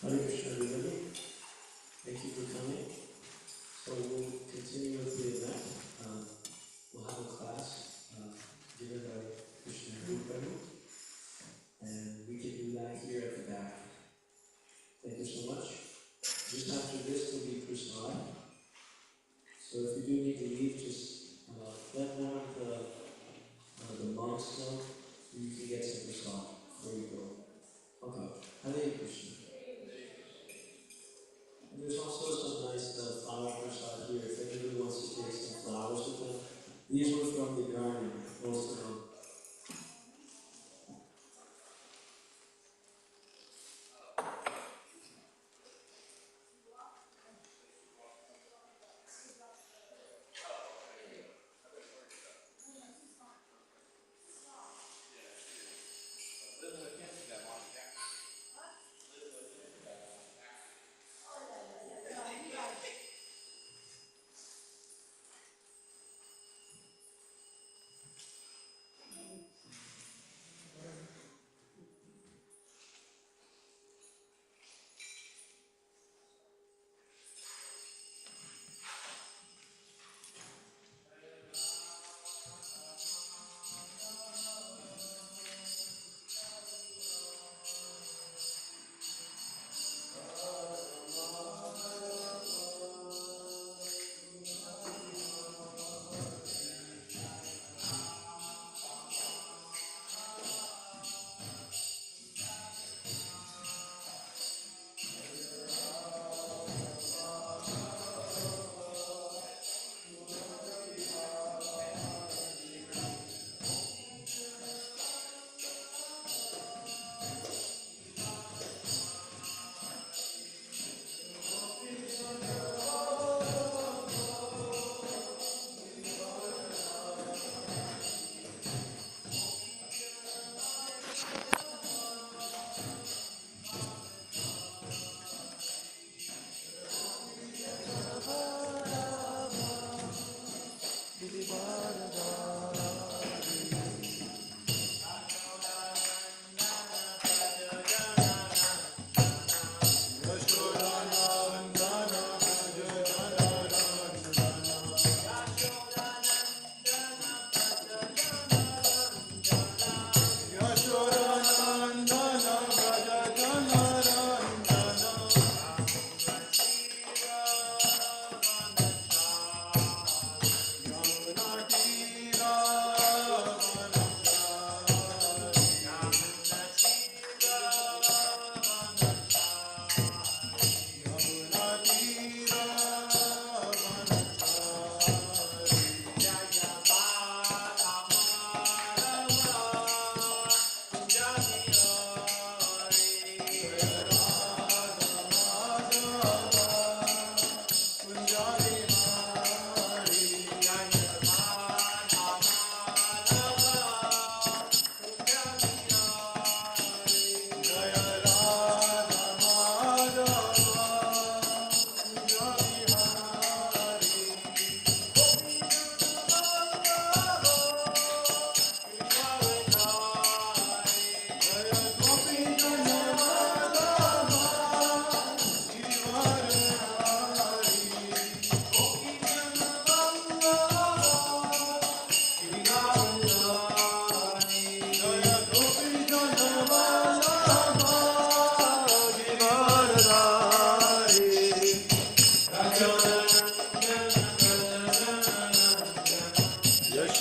Hare Krishna, everybody. Thank you for coming. So we'll continue with the event. We'll have a class given by Krishna Hare, and we can do that here at the back. Thank you so much. Just after this will be Krishna. So if you do need to leave, just let one of the monks know so you can get some Krishna before you go. Okay. Hare Krishna. And there's also some nice flower prasad here. If anybody wants to take some flowers with them, these were from the garden, most of them.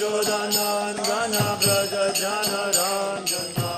Yashodanandana Braja Janaranjana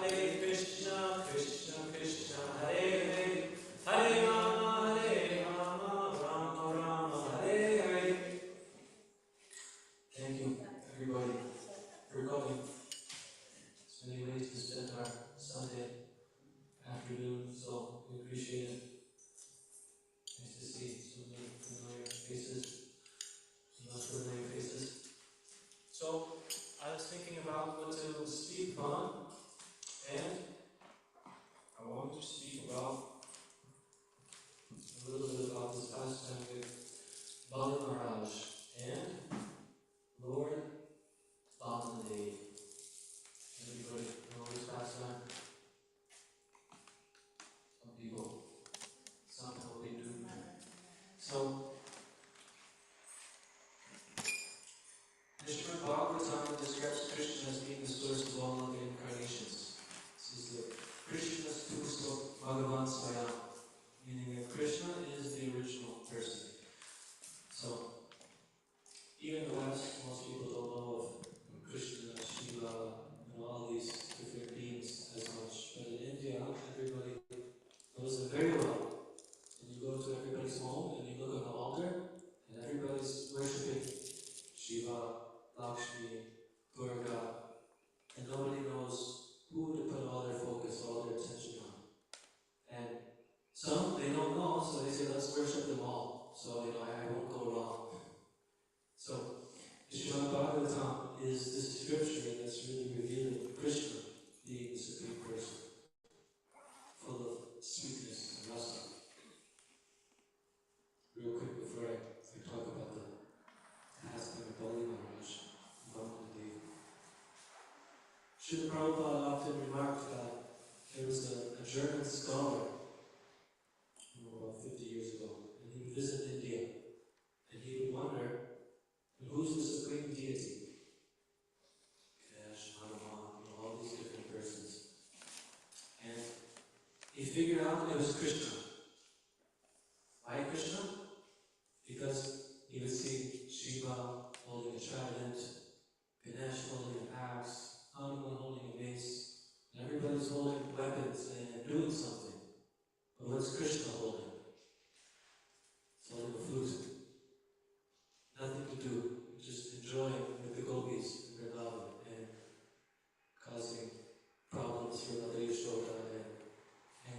Hare Krishna, Krishna Krishna, Hare Hare, Hare Rama, Rama Rama, Hare Hare. Thank you, everybody, for coming. It's many ways to spend our Sunday afternoon, so we appreciate it. Nice to see so many familiar faces, not familiar faces. So, I was thinking about what to speak on, and I want to speak about a little bit about this past time with Bali Maharaj and Lord Baladev. Everybody know this past time? Some people somehow they do. So, the Srimad Bhagavatam describes Krishna as being the source of all loving incarnations. This is the Krishna Stupa Bhagavan Swayam, meaning that Krishna is the original person. So, even in the West, most people don't know of Krishna, Shiva, all these different beings as much. But in India, everybody knows them very well. And you go to everybody's home and you look on the altar, and everybody's worshipping Shiva, Lakshmi, Durga, and nobody knows who to put all their focus, all their attention on. And some, they don't know, so they say, let's worship them all. So, I won't go wrong. So, the Srimad Bhagavatam is this scripture that's really revealing Krishna being the supreme person, full of sweetness and rasa. Real quick before I talk about the past of Bali Maharaj, Bhagavan. Srila Prabhupada often remarked that there was a German scholar about 50 years ago, and he would visit India, and he would wonder, who's the supreme deity? Ganesh, Hanuman, all these different persons. And he figured out it was Krishna. Why Krishna? Because he would see Shiva holding a trident, Ganesh holding an axe, Hanuman holding a mace, and everybody's holding weapons and doing something. But what's Krishna holding? He's holding a flute. Nothing to do, just enjoying with the gopis in Vrindavan and causing problems for Mother Yashoda and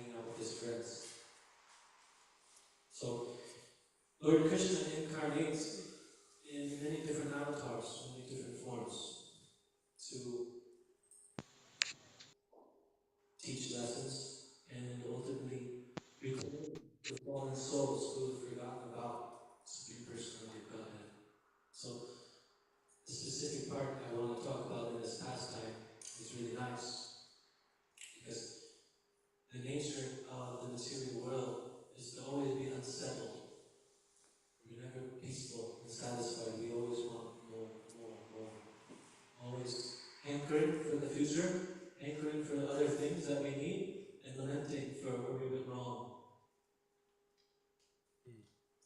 teach lessons, and ultimately reclaim the fallen souls who have forgotten about Supreme Personality of Godhead. So the specific part I want to talk about in this pastime is really nice, because the nature of the material world is to always be unsettled. We're never peaceful and satisfied. We always want more, more, more. Always hankering for the future, hankering for the other things that we need, and lamenting for where we went wrong.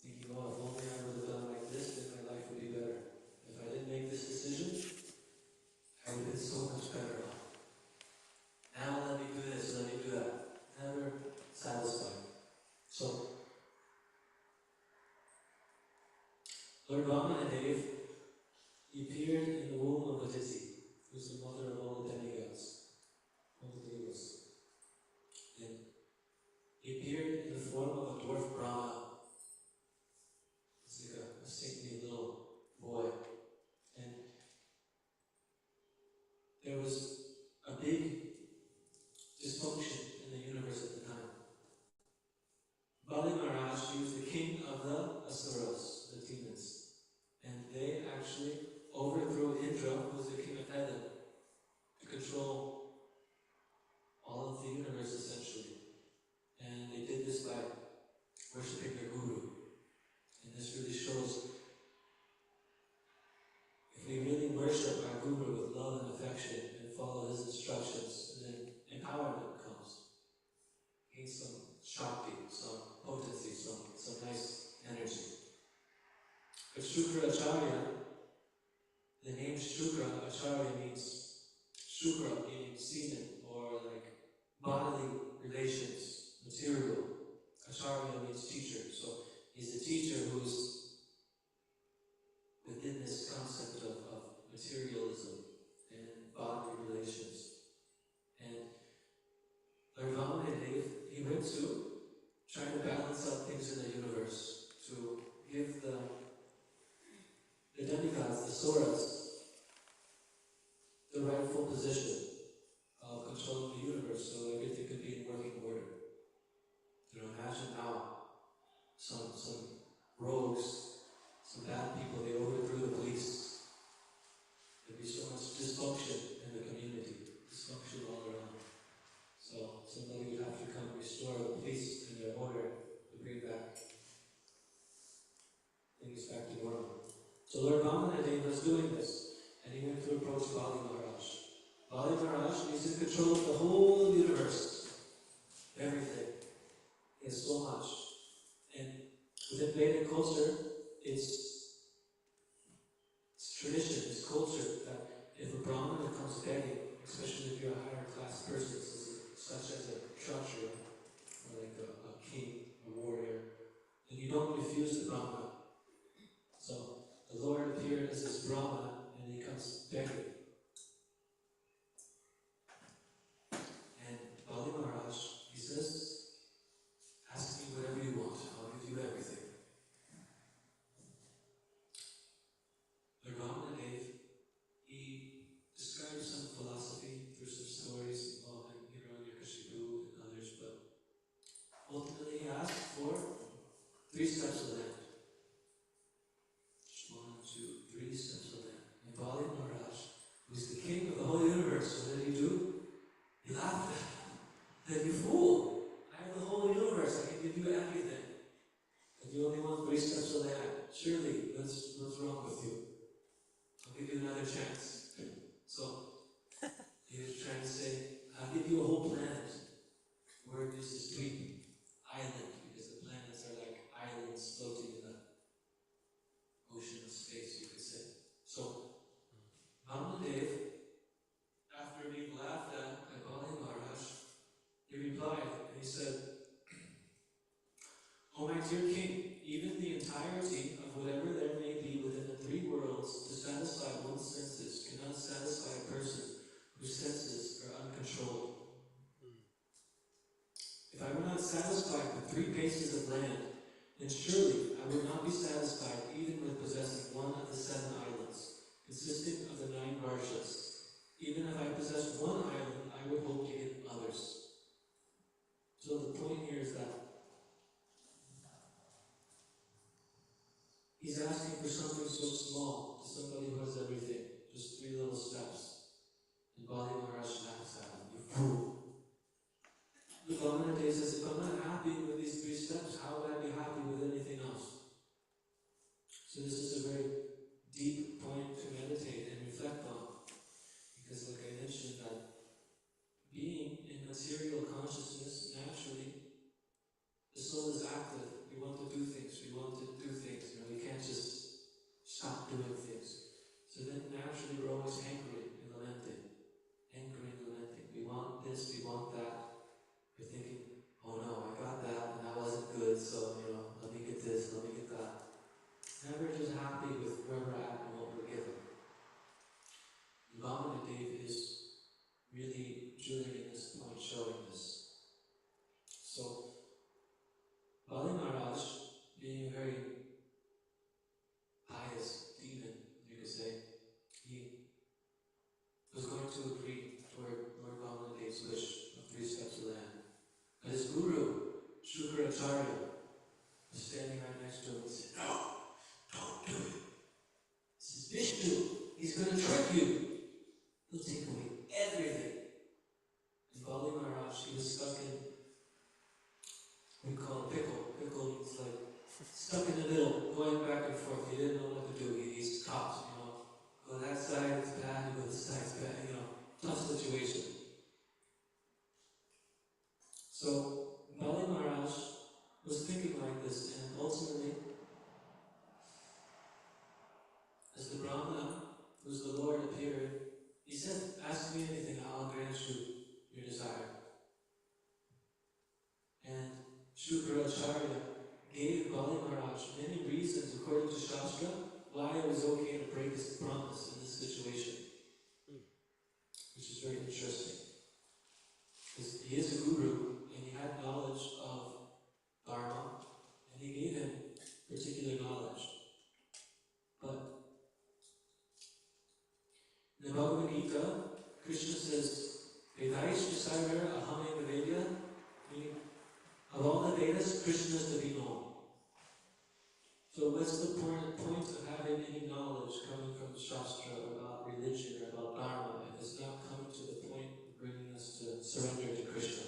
Thinking, oh, if only I would have done like this, then my life would be better. If I didn't make this decision, I would have been so much better off. Now let me do this, let me do that. Never satisfied. So, Lord Vamanadeva, he appeared in the womb of Aditi, who's the mother of all the demigods, all the devas. And he appeared in the form of a dwarf Brahma. It's like a saintly little boy. And there was a big dysfunction in the universe at the time. Bali Maharaj, he was the king of the Asuras, the demons. And they actually overthrew Indra, who was the king of heaven, to control all of the universe essentially. And they did this by worshipping their guru. And this really shows, if we really worship our guru with love and affection and follow his instructions, then empowerment comes. Gain some shakti, some potency, some nice energy. But Shukra Acharya, the name Shukra Acharya means Shukra meaning semen or like bodily relations, material. Acharya means teacher. So he's the teacher who's within this concept of materialism and bodily relations. And Lord Vamanadeva, he went to try to balance out things in the universe, to give the demigods, the Suras, the rightful position of controlling the universe so everything could be in working order. Imagine now some rogues, some bad people, they overthrew the police. There'd be so much dysfunction in the community, dysfunction all around. So somebody would have to come restore the peace and their order to bring back things back to normal. So Lord Vamanadeva was doing this, and he went to approach Bali Maharaj. Bali Maharaj is in control of the whole universe, everything. He has so much. And within Vedic culture, it's tradition, it's culture that if a Brahmin becomes begging, especially if you're a higher class person, such as a Kshatriya, or like a king, a warrior, then you don't refuse the Brahmana. So the Lord appeared as this Brahmana, and he comes begging. And Bali Maharaj, he says, ask me whatever you want, I'll give you everything. Lord Vamanadeva, he describes some philosophy through some stories involving Hiranyakashipu and others, but ultimately he asked for 3 steps of land. 1, 2, 3 steps of land. And Bali Maharaj, who's the king of the whole universe, what did he do? He laughed at him. Then you fool! I have the whole universe, I can give you everything. And you only want 3 steps of land. Surely, what's wrong with you? I'll give you another chance. So, he was trying to say, I'll give you a whole planet. Word is this dweep, island, because the planets are like islands floating in the ocean of space, you could say. So, Vamanadeva, after being laughed at by Bali Maharaj, he replied, and he said, O my dear king, even the entirety of whatever there may be within the 3 worlds to satisfy one's senses cannot satisfy a person whose senses are uncontrolled. If I were not satisfied with 3 paces of land, then surely I would not be satisfied even with possessing one of the 7 islands, consisting of the 9 Varshas. Even if I possessed one island, I would hope to get others. Acharya was standing right next to him and said, "No, don't do it. This is Vishnu. He's going to trick you. He'll take away everything." And Bali Maharaj, he was stuck in, we call it pickle. Pickle means like stuck in the middle, going back and forth. He didn't know what to do. He's caught, Go that side, it's bad. You go this side, it's bad. Tough situation. So Bali Maharaj was thinking like this, and ultimately, as the Brahmana, who's the Lord, appeared, he said, "Ask me anything, I'll grant you your desire." And Shukracharya gave Bali Maharaj many reasons, according to Shastra, why it was okay to break his promise in this situation, which is very interesting. Because he is a guru, and he had knowledge of Dharma, and he gave him particular knowledge. But in the Bhagavad Gita, Krishna says, "Vedaish Visaira Ahame Vedya," meaning, of all the Vedas, Krishna is to be known. So what's the point of having any knowledge coming from Shastra about religion or about Dharma if it's not coming to the point of bringing us to surrender to Krishna?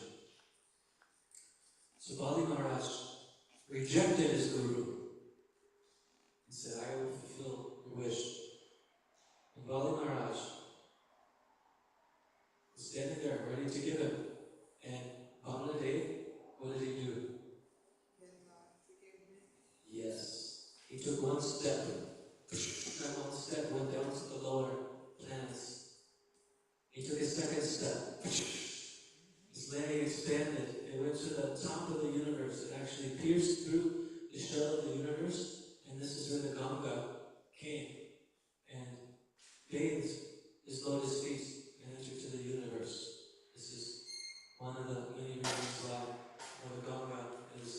So Bali Maharaj rejected his guru and said, "I will fulfill your wish." And Bali Maharaj was standing there ready to give him. And Baladev, what did he do? Yes. He took one step. That one step went down to the lower planets. He took a second step. His landing expanded. It went to the top of the universe. It actually pierced through the shell of the universe. And this is where the Ganga came and bathed his lotus feet and entered to the universe. This is one of the many reasons why the Ganga is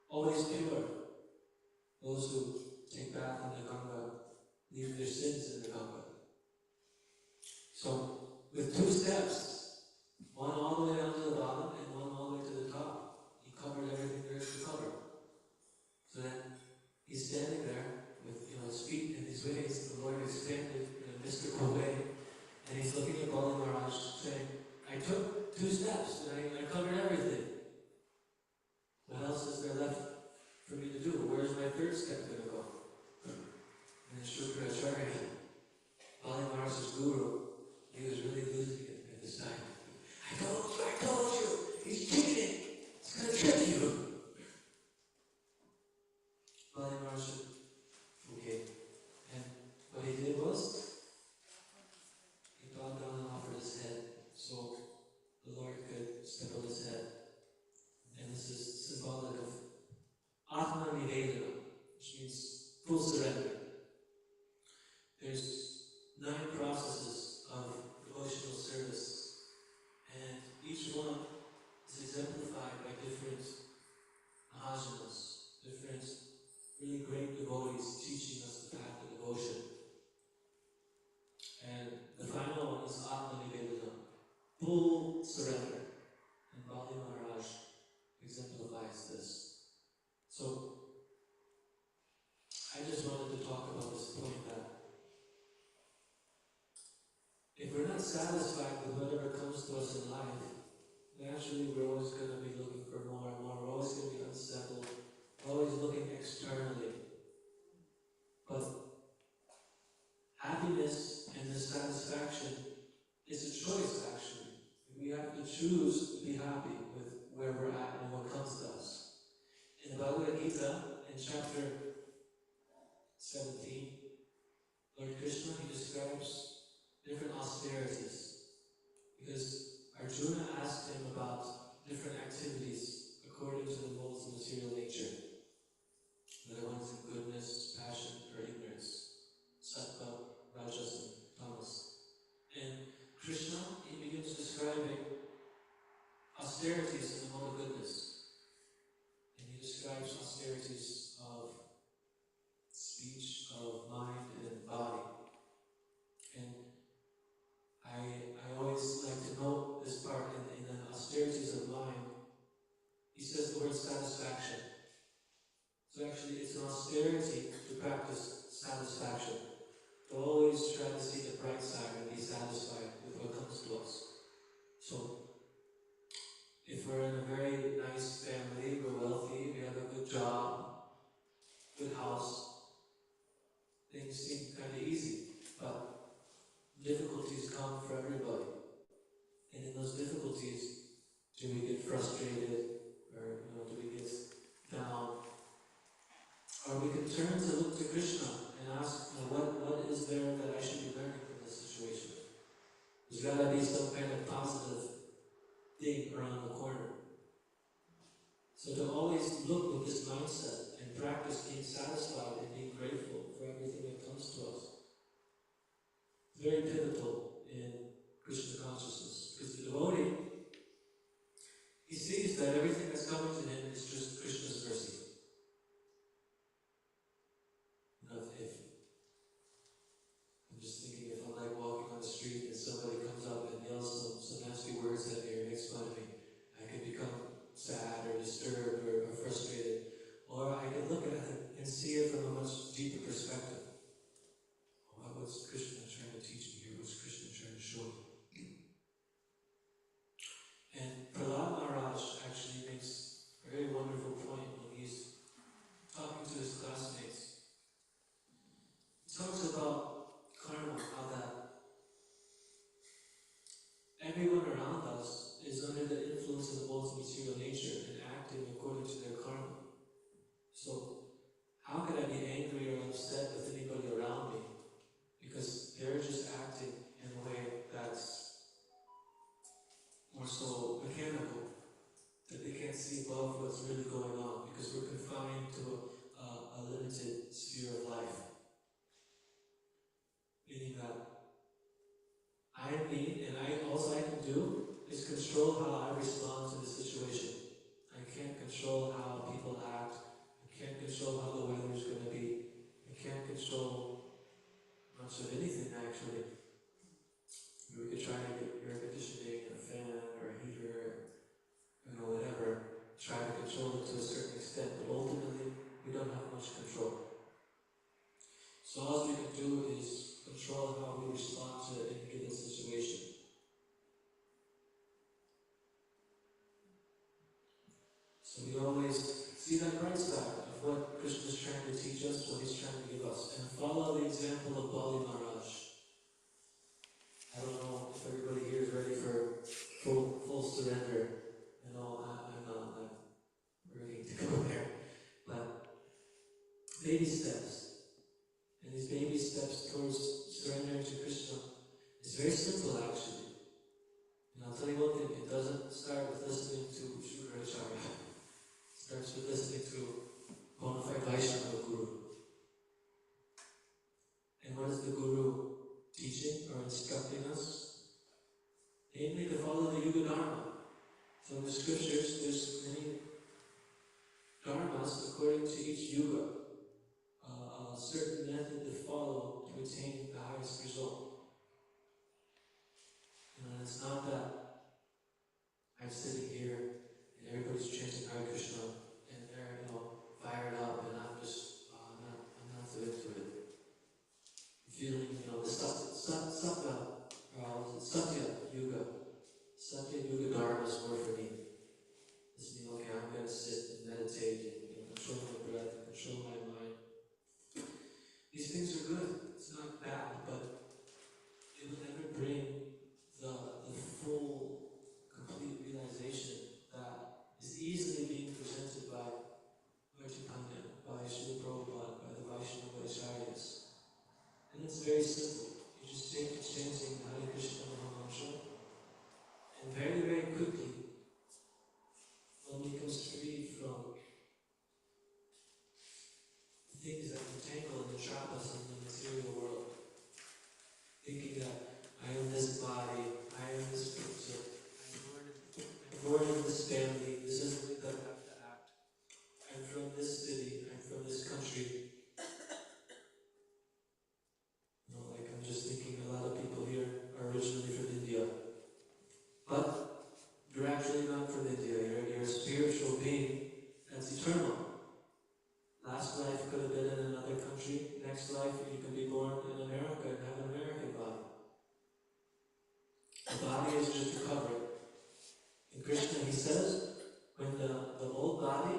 always pure. Those who take bath in the Ganga leave their sins in the Ganga. So, with two steps, one all the way down to the bottom and one all the way to the top, he covered everything there is to cover. So then, he's standing there with his feet in his ways, the Lord expanded in a mystical way, and he's looking at Bali Maharaj saying, "I took two steps and I covered everything. What else is there left for me to do? Where's my third step going to go?" And then Shukracharya, Bali Maharaj's guru, he was really losing it at this time. I told you, he's cheating. He's going to trick you. Bali Maharaj said, "Okay." And what he did was, he bowed down and offered his head so the Lord could step on his head. And this is symbolic of Atma Nivedana, which means full surrender. There's 9 processes of devotional service, and each one is exemplified by different mahajanas, different really great devotees teaching us the path of devotion. And the final one is Atma Nivedana, full surrender. And Bali Maharaj exemplifies this. So, I just wanted to talk about this point that if we're not satisfied with whatever comes to us in life, naturally we're always going to be looking for more and more. We're always going to be unsettled. We're always looking externally. But happiness and dissatisfaction is a choice, actually. We have to choose to be happy with where we're at and what comes to us. In the Bhagavad Gita, in chapter 17, Lord Krishna, he describes different austerities. Because Arjuna asked him about different activities according to the modes of material nature. Whether one's in goodness, passion, or ignorance. Sattva, rajas, and tamas. And Krishna, he begins describing austerities in the mode of goodness. And he describes austerities of speech, of mind, and body. And I always like to note this part in the austerities of mind. those difficulties, do we get frustrated, or do we get down? Or we can turn to look to Krishna and ask, what is there that I should be learning from this situation? There's got to be some kind of positive thing around the corner. So to always look with this mindset and practice being satisfied and being grateful for everything that comes to us. It's very pivotal in Krishna consciousness. Because the devotee, he sees that everything that's coming to him is just Krishna's mercy. If I'm just thinking, if I'm like walking on the street and somebody comes up and yells some nasty words at me or makes fun of me, I can become sad or disturbed or frustrated. Or I can look at it and see it from a much deeper perspective. What's Krishna trying to teach me here? What's Krishna trying to show me? And Prahlad Maharaj actually makes a very wonderful point when he's talking to his classmates. He talks about karma, how that everyone around us is under the influence of the world's material nature and acting according to their karma. So, how could I be angry or upset with anybody around me? Because they're just acting in a way that's more so mechanical, that they can't see above what's really going on, because we're confined to a limited sphere of life. Meaning that I am me, and all I can do is control how I respond to the situation. I can't control how people act. I can't control how the weather is going to be. I can't control much of anything, actually. We could try to get air conditioning, a fan, or a heater, whatever. Try to control it to a certain extent, but ultimately, we don't have much control. So all we can do is control how we respond to any given situation. So we always see that bright side of what Krishna is trying to teach us, what he's trying to give us, and follow the example of Bali Maharaj. I don't know if everybody here is ready for full surrender. I'm not ready to go there. But baby steps. And these baby steps towards surrendering to Krishna is very simple, actually. And I'll tell you one thing, it doesn't start with listening to Shukracharya. It starts with listening to bona fide Vaishnava Guru. And what is the Guru teaching or instructing us? Namely, to follow the Yuga Dharma. So in the scriptures, there's many dharmas according to each yuga, a certain method to follow to attain the highest result. And it's not that I'm sitting here and everybody's chanting Hare Krishna and they're fired up and I'm just I'm not so into it. Feeling the Satya Yuga Dharma is more for me. This means, okay, I'm going to sit and meditate and control my breath, and control my mind. These things are good. It's not bad, but it will never bring the full, complete realization that is easily being presented by Chaitanya, by Srila Prabhupada, by the Vaishnava Acharyas. And it's very simple. You just take the chanting Hare Krishna Mahamantra, and very, very quickly, one becomes free from things that entangle and trap us in the material world. Thinking that I am this body, I am this person, I'm born in this family, this is the way that I have to act. I'm from this city, I'm from this country. I'm just thinking a lot of people here are originally from India. But you're actually not from India, you're a spiritual being that's eternal. Last life could have been in another country. Next life you can be born in America and have an American body. The body is just a covering. In Krishna he says, when the old body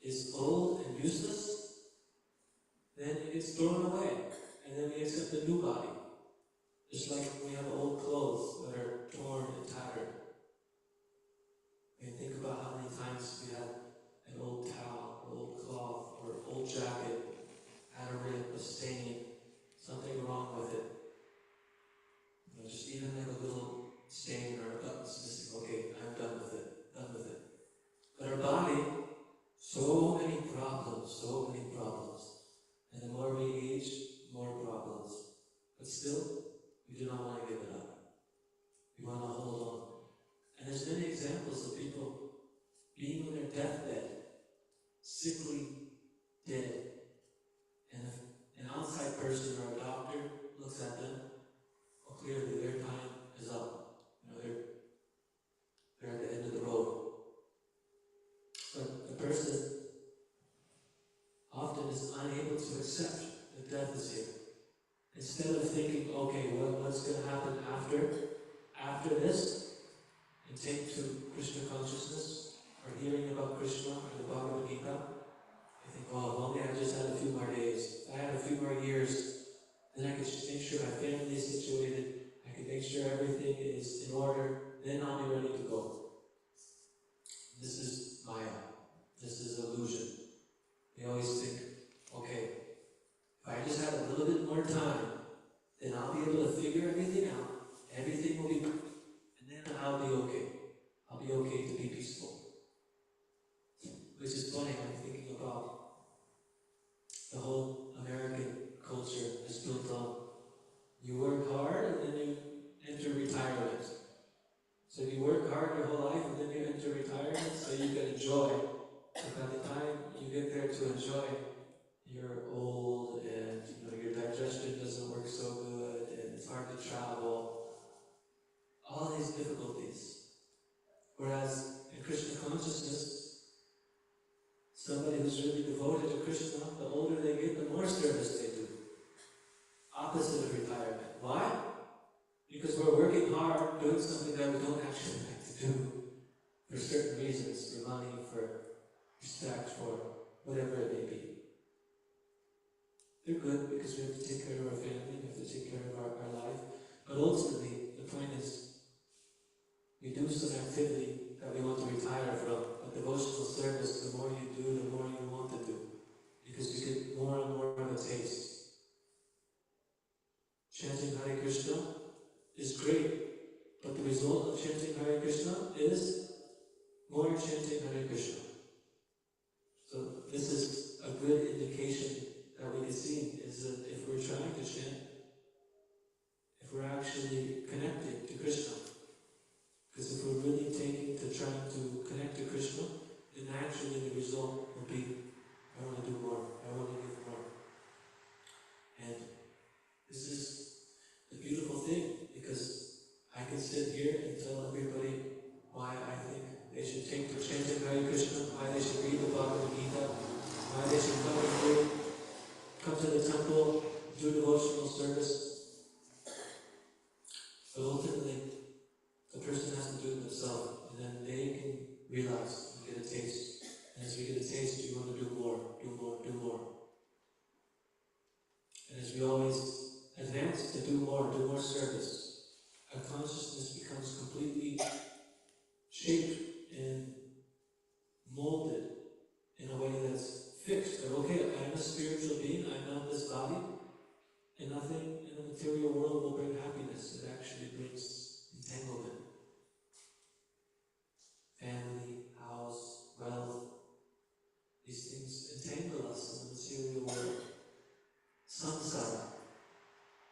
is old and useless, then it gets thrown away. And then we accept a new body. Just like we have old clothes that are torn and examples of people being on their deathbed, sickly dead. And if an outside person or a doctor looks at them, well, clearly their time is up. They're at the end of the road. But the person often is unable to accept that death is here. Instead of thinking, okay, what's going to happen after this, and take to Krishna consciousness, or hearing about Krishna or the Bhagavad Gita, I think, oh, if only I just had a few more days, if I had a few more years, then I could just make sure my family is situated, I could make sure everything is in order, then I'll be ready to go. This is Maya. This is illusion. We always think, okay, if I just had a little bit more time, then I'll be able to figure everything out, everything will be, and then I'll be okay. I'll be okay to be peaceful. Which is funny, I'm thinking about the whole American culture is built on you work hard and then you enter retirement. So you work hard your whole life and then you enter retirement so you can enjoy. But by the time you get there to enjoy, you're old and your digestion doesn't work so good and it's hard to travel. All these difficulties. Whereas in Krishna consciousness, somebody who's really devoted to Krishna, the older they get, the more service they do. Opposite of retirement. Why? Because we're working hard, doing something that we don't actually like to do for certain reasons, for money, for respect, for whatever it may be. They're good because we have to take care of our family, we have to take care of our life. But ultimately, the point is, we do some activity that we want to retire from. But devotional service, the more you do, the more you want to do. Because you get more and more of a taste. Chanting Hare Krishna is great, but the result of chanting Hare Krishna is more chanting Hare Krishna. So this is a good indication that we can see, is that if we're trying to chant, if we're actually connecting to Krishna, because if we're really taking to trying to connect to Krishna, then actually the result will be, I want to do more, I want to give more. And this is the beautiful thing, because I can sit here and tell everybody why I think they should take to chanting Hare Krishna, why they should read the Bhagavad Gita, why they should come to the temple, do devotional service. But ultimately, the person has to do it themselves, and then they can realize and get a taste. And as we get a taste, we want to do more, do more, do more. And as we always advance to do more service, our consciousness becomes completely shaped and molded in a way that's fixed. That, okay, I'm a spiritual being, I'm not this body, and nothing in the material world will bring happiness. It actually brings entanglement. Family, house, wealth, these things entangle us in the material world. Samsara,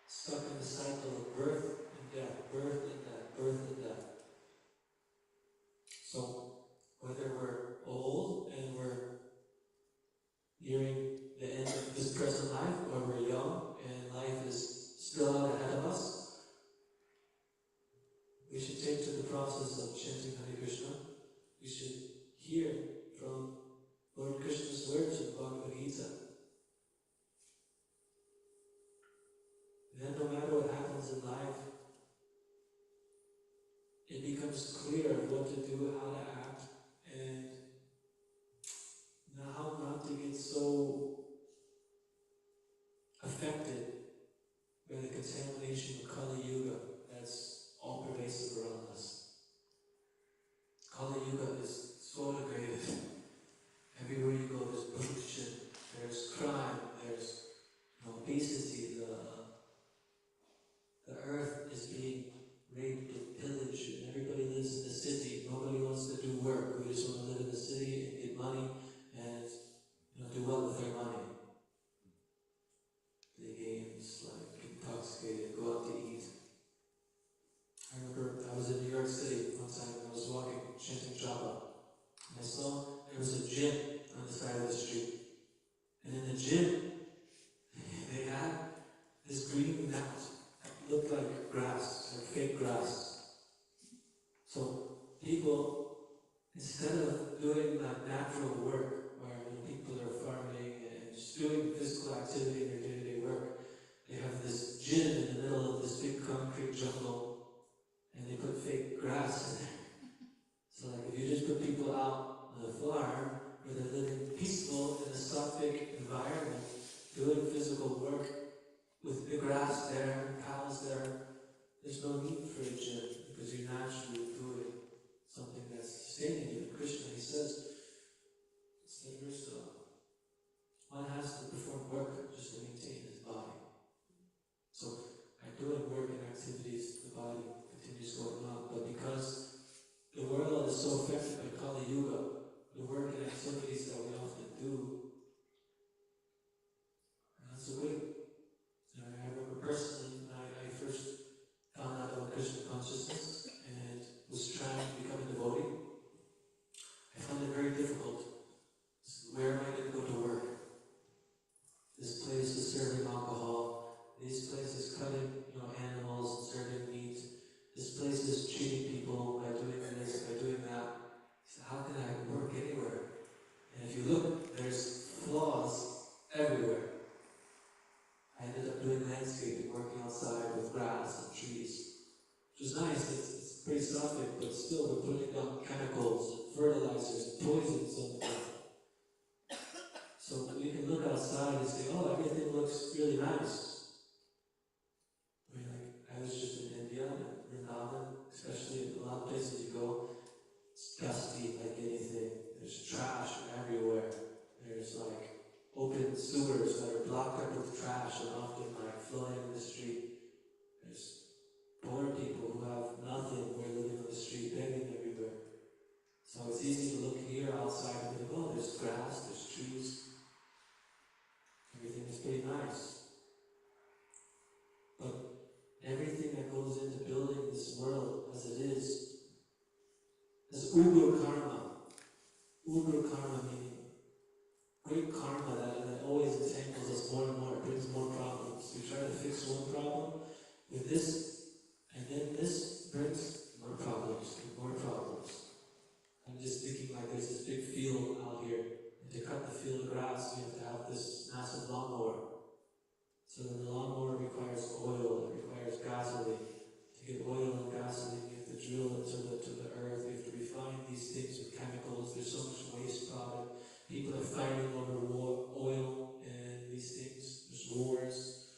stuck in the cycle of birth and death, birth and death, birth and death. So, whether we're old and we're nearing the end of this present life, or we're young and life is still out ahead of us, we should take to the process of chanting Hare Krishna. We should hear from Lord Krishna's words in Bhagavad Gita. Then no matter what happens in life, it becomes clear what to do, how to act, and how not to get so affected by the contamination of Kali Yuga that's all pervasive around us. Kali Yuga is so degraded. Everywhere you go, there's pollution, there's crime, there's obesity. The earth is being raped and pillaged, and everybody lives in the city. Nobody wants to do work. I saw there was a gym on the side of the street. And in the gym, they had this green mat that looked like grass, like fake grass. So people, instead of doing that natural work where people are farming and just doing physical activity in their day-to-day work, they have this gym in the middle of this big concrete jungle, and they put fake grass in there. So like if you just put people out on the farm where they're living peaceful in a sattvic environment, doing physical work with the grass there and cows there, there's no need for a gym because you're naturally doing something that's sustaining you. Krishna, he says, it's the verse, one has to perform work just to maintain his body. So by doing work and activities, the body continues going on. But because the world is so affected by Kali Yuga, the work and activities that we often do, that's a way. I remember personally, when I first found out about Krishna consciousness and was trying to become a devotee, I found it very difficult. Where am I going to go to work? This place is serving alcohol. These places cutting, animals and serving meat. This place is cheating people by doing this, by doing that. So how can I work anywhere? And if you look, there's flaws everywhere. I ended up doing landscaping, working outside with grass and trees, which is nice. It's pretty sattvic, but still we're putting down chemicals, fertilizers, poisons on the ground. So you can look outside and say, oh, everything looks really nice. I was just in India, and Vrindavan, especially in a lot of places you go, it's dusty like anything. There's trash everywhere. There's open sewers that are blocked up with trash and often flowing in the street. There's poor people who have nothing who are living on the street, begging everywhere. So it's easy to look here outside and think, oh, there's grass, there's trees. Everything is pretty nice. But everything that goes into building this world as it is uber karma. Uber karma meaning great karma that always entangles us more and more. It brings more problems. We try to fix one problem with this, and then this brings more problems and more problems. I'm just thinking there's this big field out here, and to cut the field of grass, we have to have this massive lawnmower. So then the lawnmower requires oil, it requires gasoline. To get oil and gasoline, you have to drill into the earth, you have to refine these things with chemicals, there's so much waste product. People are fighting over oil and these things, there's wars.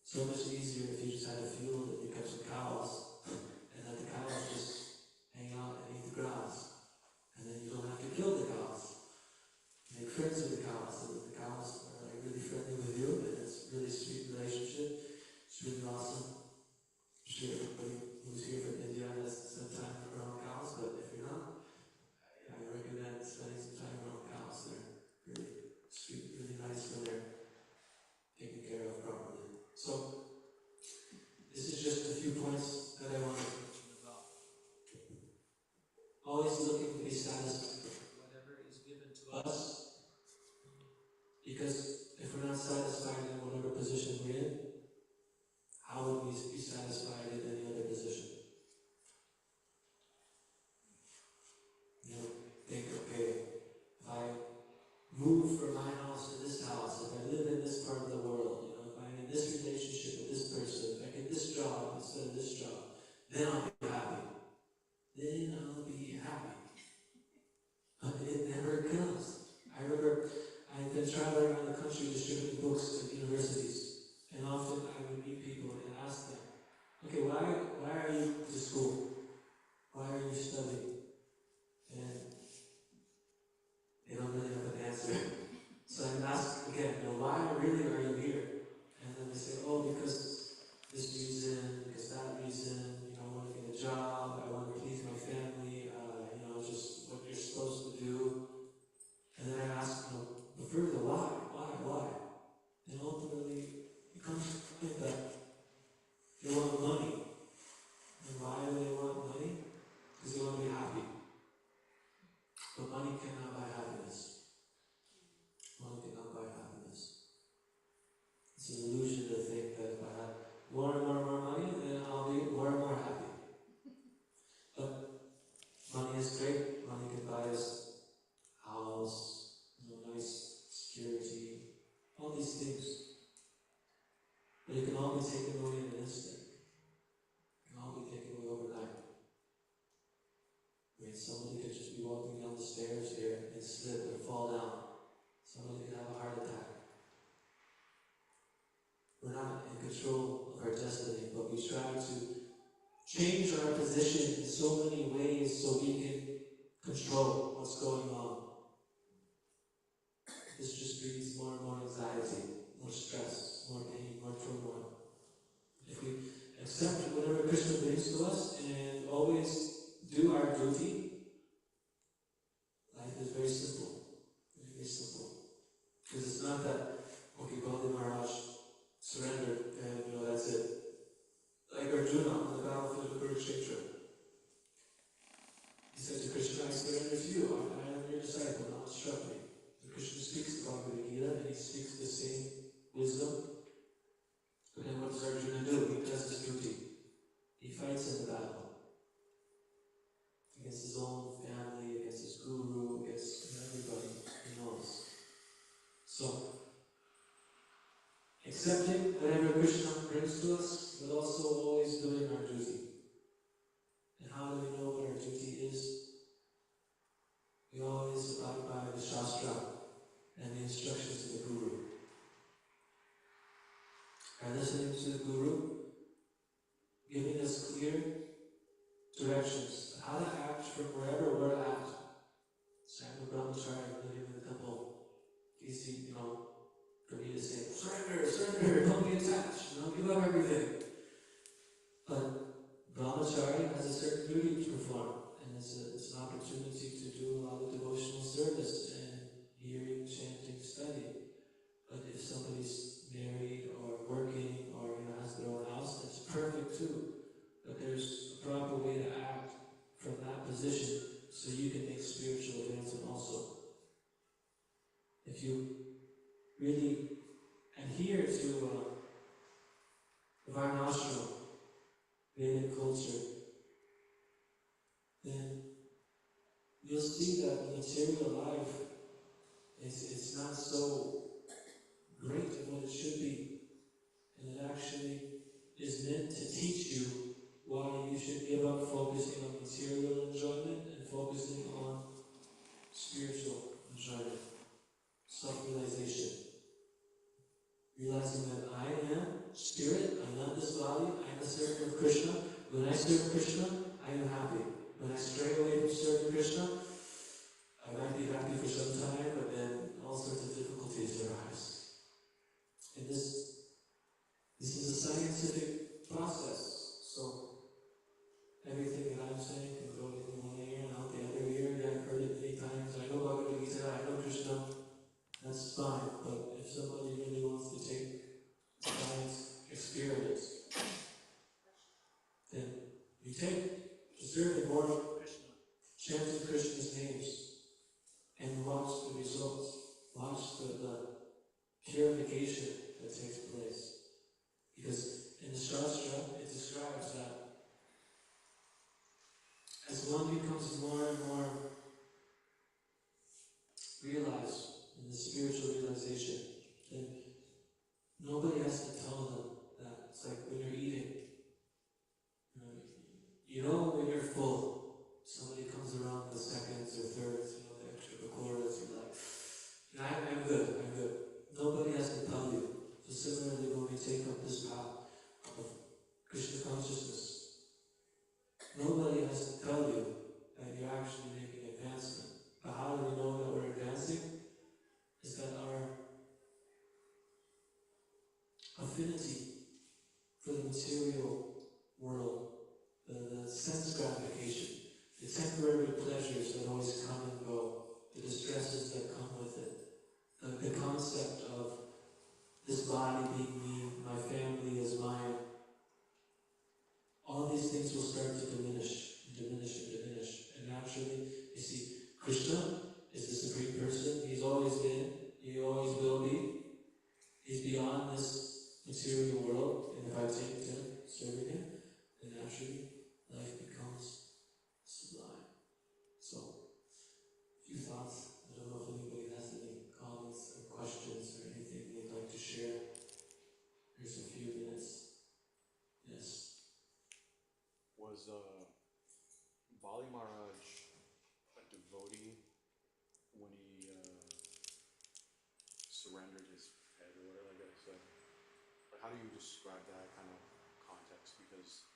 So much easier if you just had a field and you kept some cows, and let the cows just hang out and eat the grass. And then you don't have to kill the cows. Make friends with the cows, so that the cows are really friendly with you, and it's a really sweet relationship. It's really awesome. I'm sure everybody who's here from India has spent time around cows, but if you're not, I recommend spending some time around cows. They're really sweet, really nice when they're taken care of properly. So, this is just a few points that I want to mention about. Always looking to be satisfied with whatever is given to us. Because if we're not satisfied in whatever position we're in, how would we be satisfied in any other position? Think, okay, if I move from my house to this house, if I live in this part of the world, if I'm in this relationship with this person, if I get this job instead of this job, then I'll be happy. Then I'll be happy. But it never comes. I remember I've been traveling around the country distributing books at universities, and often I would meet people and ask them, okay, why are you to school? Why are you studying? And they don't really have an answer. So I would ask again, why really are you here? And then they say, oh, because this reason, because that reason, I want to get a job, I want to please my family, is great. Money can buy us a house, nice security, all these things. But it can all be taken away in an instant. It can all be taken away overnight. Somebody could just be walking down the stairs here and slip and fall down. Somebody could have a heart attack. We're not in control of our destiny, but we try to change our position in so many ways so we can control what's going on. This just breeds more and more anxiety, more stress, more pain, more turmoil. If we accept whatever Krishna brings to us and always do our duty, life is very simple. Very simple. Because it's not that, okay, Baldi Maharaj surrendered and that's it. Like Arjuna on the battlefield of Kurukshetra. He said to Krishna, I surrender to you. I am your disciple, not instruct me. And Krishna speaks the Bhagavad Gita and he speaks the same wisdom. But then what does Arjuna do? He does his duty. He fights in the battle. Against his own family, against his guru, against everybody he knows. So, accepting whatever Krishna brings to us, but also always doing our duty. And how do we know what our duty is? We always abide by the Shastra and the instructions of the Guru. By listening to the Guru, giving us clear directions on how to act from wherever we're at. Samuel Brahmachari living in the temple, easy, for me to say, surrender, don't be attached, give up everything. But Brahmachari has a certain duty to perform, and it's an opportunity to do a lot of devotional service and hearing, chanting, study. But if somebody's married or working or has their own house, that's perfect too. But there's a proper way to act from that position so you can make spiritual advancement also. If you really adhere to Varnashram, Vedic culture, then you'll see that the material life is not so great as what it should be. And it actually is meant to teach you why you should give up focusing on material enjoyment and focusing on spiritual enjoyment, self-realization. Realizing that I am spirit, I'm not this body, I am the servant of Krishna. When I serve Krishna, I am happy. When I stray away from serving Krishna, I might be happy for some time, but then all sorts of difficulties arise. And this is a scientific process. So everything that I'm saying can go in one ear and out the other ear. Yeah, I've heard it many times. I know Bhagavad Gita, I know Krishna. That's fine. But if somebody really wants to take science experience, then you take preserving more of Krishna, chanting Krishna's names, and watch the results. Watch the purification that takes place. Because in the Shastra, it describes that as one becomes more and more realized in the spiritual realization, then nobody has to tell them that. It's like when you're eating. When you're full, somebody comes around the seconds or thirds, the extra pakoras, you're like, I'm good. Nobody has to tell you. So similarly, when we take up this path of Krishna consciousness, nobody has to tell you that you're actually making advancement. But how do we know that we're advancing? Is that our affinity for the material world, the sense gratification, the temporary pleasures that always come and go, the distresses that come with it, the concept of this body being me, my family is mine, all these things will start to diminish. And naturally, you see, Krishna is the Supreme Person. He's always been, he always will be. He's beyond this material world. And if I take him, serving him, then naturally, life becomes sublime. Bali Maharaj a devotee when he surrendered his head or whatever, I guess? Like, how do you describe that kind of context? Because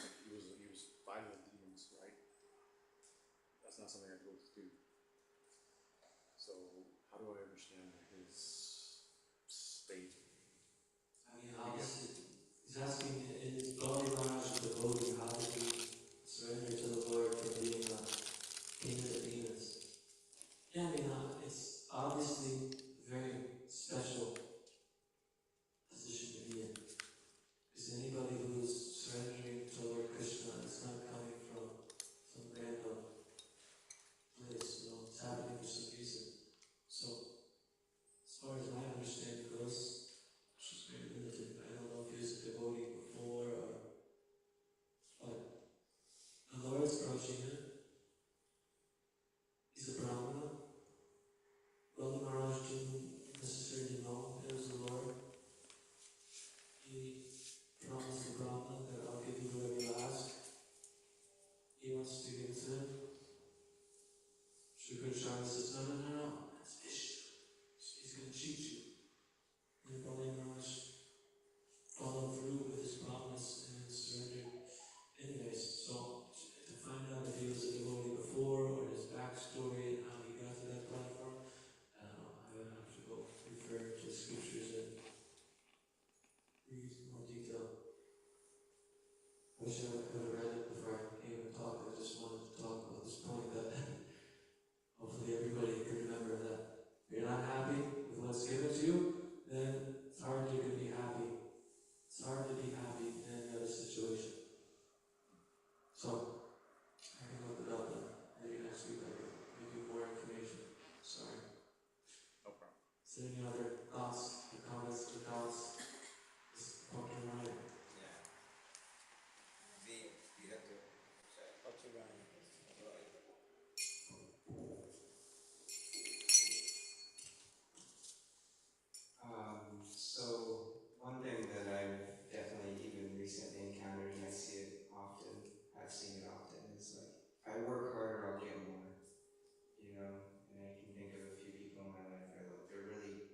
like, he was fighting with demons, right? That's not something I go do. So how do I understand his state? I mean, obviously, he's asking, is Bali Maharaj a devotee? How did he surrender to the Lord for being a king of the demons? Yeah, I mean, it's obviously a very special position to be in. Because anybody who's surrendering to Lord Krishna is not coming from some random place, it's happening for some reason. So, as far as my understanding goes, which is very limited, I don't know if he was a devotee before or, but the Lord's approaching him. He's a Brahmana. Bali Maharaj didn't necessarily know it was the Lord. He promised the Brahmana that I'll give you whatever you ask. He wants to give it to him. Shri Krishna says, no, that's Vishnu. He's going to cheat you. And Bali Maharaj followed through with his promise and surrendered anyways. So to find out if he was a devotee before or his backstory and how he got to that platform, I don't know. I would have to go refer to the scriptures and read more detail. I wish I could have read it before I came and talked. I just wanted to talk about this point that hopefully everybody can remember that if you're not happy with what's given to you, then it's hard to be happy. It's hard to be happy in any other situation. So, I can look it up and maybe next week I can give you more information. Sorry. No problem. Is there any other thoughts or comments or thoughts? Just poking around. Yeah. You have to. What's your running? So one thing that I've definitely even recently encountered, and I see it often, I've seen it often, is like, if I work harder, I'll get more, and I can think of a few people in my life that they're really,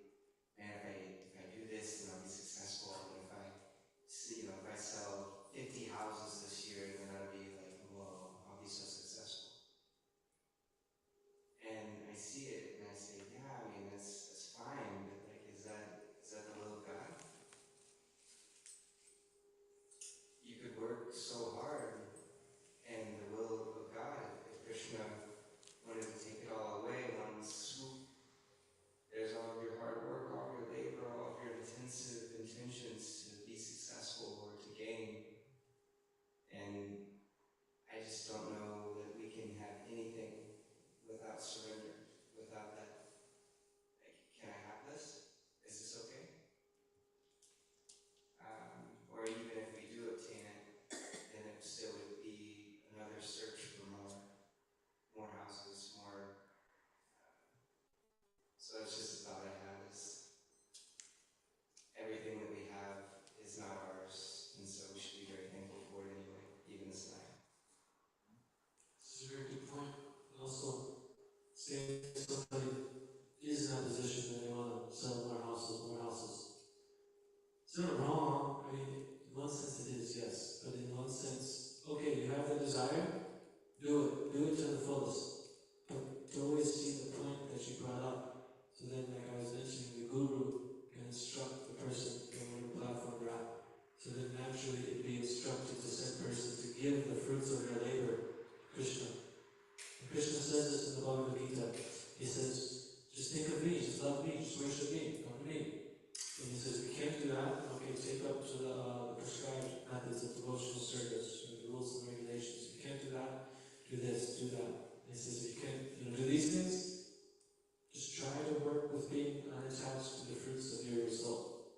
man, if I do this, then I'll be successful, and if I sell 50 houses this year, then I'll be like, whoa, I'll be so successful. And I see it, and I say, yeah, I mean, that's fine, but like, is that the will of God? You could work so hard, and the will of God, if Krishna wanted to take it all away in one swoop, there's all of your hard work, all of your labor, all of your intensive intentions to be successful or to gain. And I just don't know that we can have anything without surrender, without that. Like, can I have this? Is this okay? Or even if we do obtain it, then it still would be another search for more houses, more. So it's just a thought I had is everything that we have is not ours, and so we should be very thankful for it anyway, even this night. This is a very good point. And also, say somebody is in that position that they want to sell more houses. It's not wrong. I mean, in one sense it is, yes. But in one sense, okay, you have the desire, do it. Do it to the fullest. But to always see the point that you brought up. So then, like I was mentioning, the guru can instruct the person on whatever platform they're at. So then naturally it'd be instructed to said person to give the fruits of their labor to Krishna. And Krishna says this in the Bhagavad Gita. He says, just think of me, just love me, just worship me, come to me. And he says, if you can't do that, okay, take up to the prescribed methods of devotional service, the rules and regulations. If you can't do that, do this, do that. And he says, if you can't do these things, just try to work with being unattached to the fruits of your result.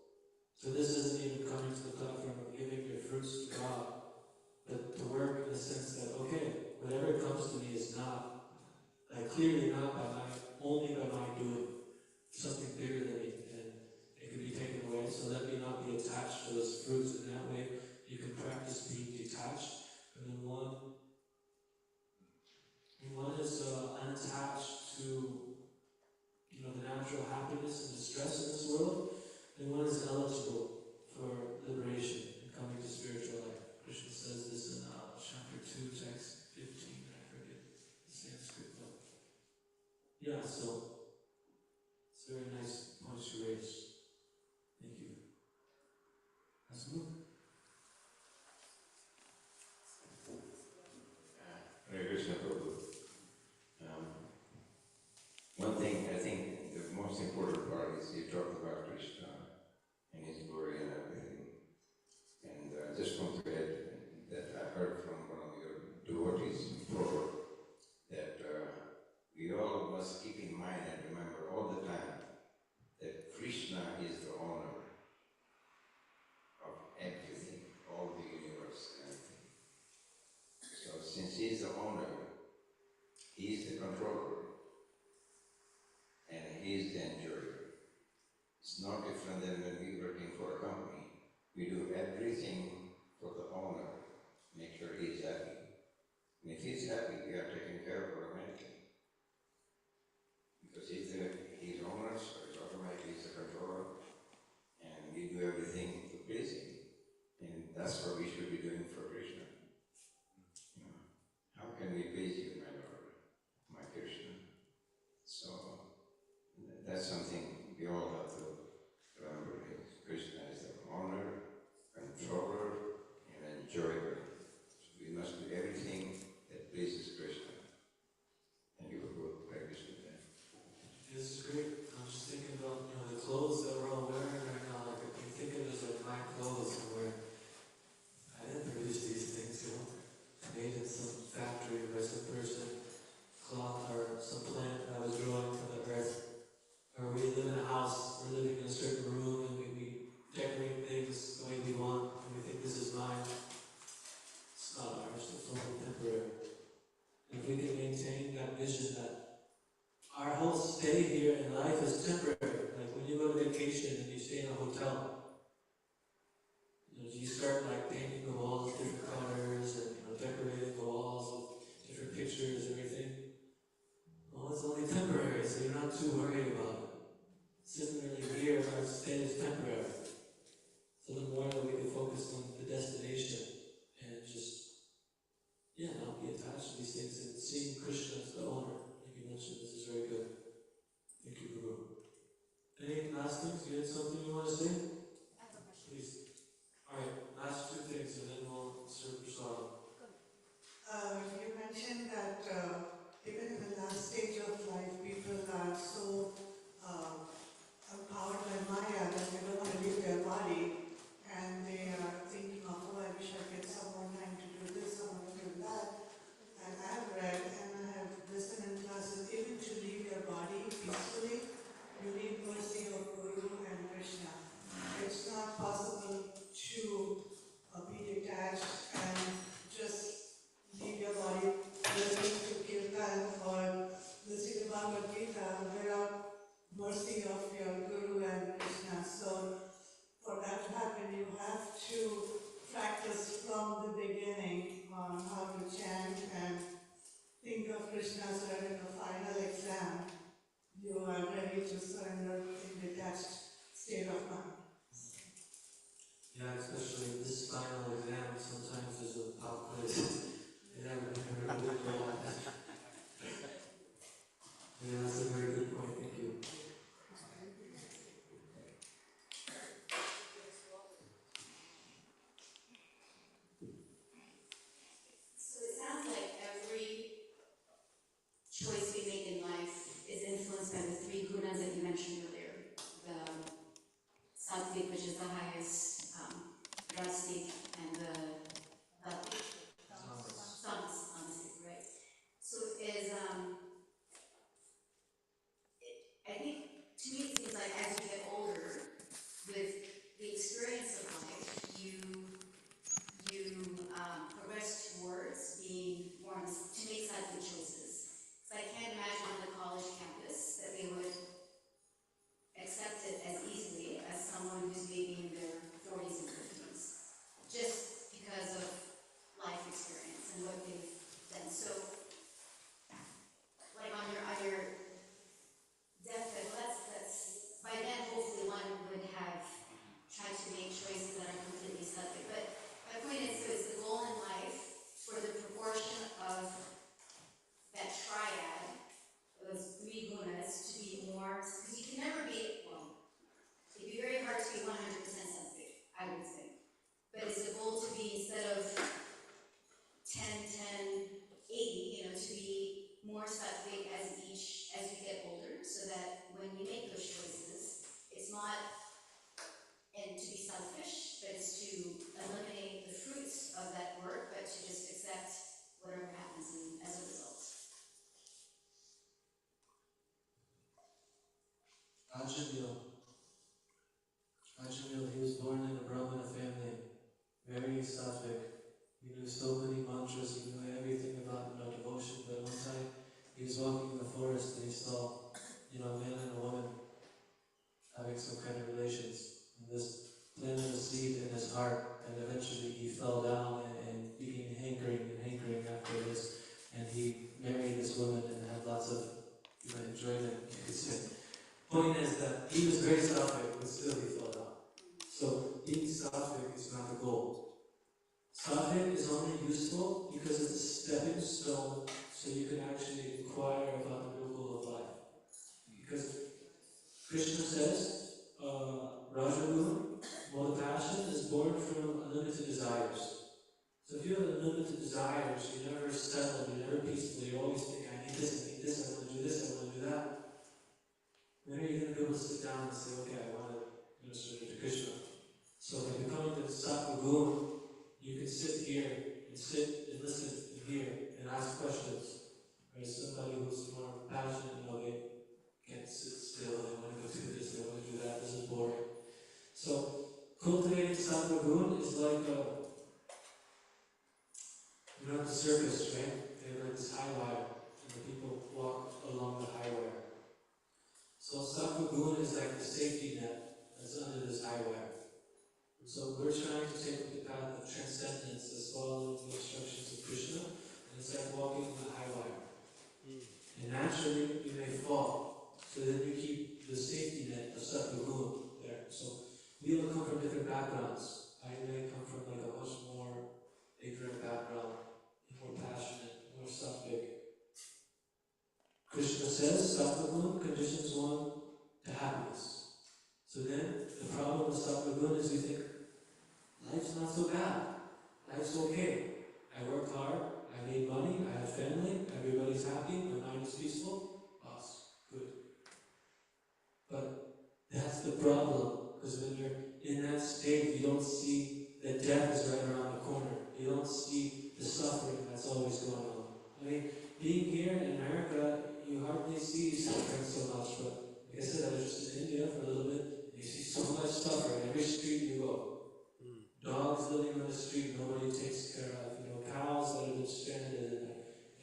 So this isn't even coming to the platform of giving your fruits to God, but to work in the sense that, okay, whatever comes to me is not, clearly not only by my doing, something bigger than me, and it can be taken away. So let me not be attached to those fruits. In that way, you can practice being detached from the one Krishna Prabhu. One thing I think the most important part is you talked about Krishna and his glory and everything. And I just want to add that I heard from one of your devotees before that we all must keep in mind and remember all the time that Krishna is the owner of everything, all the universe and everything. So since he is the owner, he is the controller, and he is the enjoyer. It's no different than when we're working for a company. We do everything for the owner, make sure he's happy. And if he's happy, we are taken care of automatically. Because he's owner, so it's automatically he's the controller, and we do everything to please him. And that's what we should be doing for Krishna. You know, how can we please you, my Lord, my Krishna? So that's something we all have to remember. Krishna is the owner, controller, and enjoyer. So we must do everything that pleases Krishna. Thank you for both practice with that. This is great. I'm just thinking about the clothes that we're all wearing right now. Like I think of it as like my clothes I'm wearing. I didn't produce these things. Made in some factory by some person, cloth or some plant that was growing from the earth. Or we live in a house, we're living in a certain room, and we decorate things the way we want, and we think this is mine. It's not ours, it's only temporary. And if we can maintain that vision that our whole stay here in life is temporary. Like when you go to vacation and you stay in a hotel, you start like painting the walls different colors and decorating the walls with different pictures and everything. Well, it's only temporary, so you're not too worried about it. Similarly here, our stay is temporary. So the more that we can focus on the destination and just, not be attached to these things and seeing Krishna as the owner, like you mentioned, this is very good. Thank you, Guru. Any last things? You had something you want to say? I have a question. Please. Alright, last two things and then we'll serve Prasad. You mentioned that even in the last stage of life, people are so empowered by Maya that they don't want to leave their body, and they are thinking of, oh, I wish I get some more time to do this, some more to do that. And I've read and I have listened in classes, even to leave your body peacefully, you need mercy of Guru and Krishna. It's not possible to be detached and just leave your body listening to Kirtan or listening to Bhagavad Gita without mercy of your Guru and Krishna. So for that to happen, you have to practice from the beginning on how to chant and think of Krishna so that in the final exam, you are ready to surrender in detached state of mind. Yeah, especially this final exam, sometimes there's a pop quiz. Yeah, that's a very good point, thank you. So it sounds like every choice we make in life is influenced by the three gunas that you mentioned earlier. The sattvic, which is the highest, rajasic, and the tamas, right? So I think, to me it seems like as you get older, with the experience of life, you progress towards being more, to make sattvic choices. So I can't imagine on the college campus that they would accept it as easily as someone who's maybe in their 40s and 50s, just because of life experience and what they've done. So, like on your deathbed, that's by then hopefully one would have tried to make choices that are completely sattvic. But my point is, so it's the goal in life for the proportion of that triad, those three gunas, to be more, because you can never be, it'd be very hard to be 100% sattvic, I would say. But it's the goal to be, instead of 10, 10, 80, not and to be selfish, but it's to eliminate the fruits of that work, but to just accept whatever happens as a result. Ajamil, he was born in a Brahmana family, very sattvic. He knew so many mantras, he knew everything about devotion, but one time he was walking in the forest and he saw, a man and a woman having some kind of relations. And this planted a seed in his heart, and eventually he fell down and became hankering after this. And he married this woman and had lots of enjoyment, you could say. Point is that he was very sattvic, but still he fell down. So being sattvic is not the goal. Sattvic is only useful because it's a stepping stone so you can actually inquire about the real goal of life. Because Krishna says, Rajagun, or the passion, is born from unlimited desires. So if you have unlimited desires, you never settle, you're never peaceful, you always think, I need this, I want to do this, I want to do that. When are you going to be able to sit down and say, okay, I want to minister to Krishna? So by becoming the sattva gun, you can sit here and listen and hear and ask questions. Whereas somebody who's more passionate, they can't sit still, they want to go do this, they want to do that, this is boring. So cultivating sattva gun is like the circus, right? They have this high wire, and the people walk along the high wire. So sattva gun is like the safety net that's under this high wire. So we're trying to take the path of transcendence as following the instructions of Krishna, and it's like walking on the high wire. And naturally, you may fall. So then you keep the safety net of sattva gun there. So we all come from different backgrounds. I may come from like a much more ignorant background, more passionate, more sattvic. Krishna says sattva gun conditions one to happiness. So then the problem with sattva gun is we think, life's not so bad. Life's okay. I worked hard, I made money, I have family, everybody's happy, my mind is peaceful. Awesome, good. But that's the problem, because when you're in that state, you don't see that death is right around the corner. You don't see the suffering that's always going on. I mean, being here in America, you hardly see suffering so much, but like I said, I was just in India for a little bit, and you see so much suffering every street you go. Dogs living on the street, nobody takes care of. Cows that have been stranded, and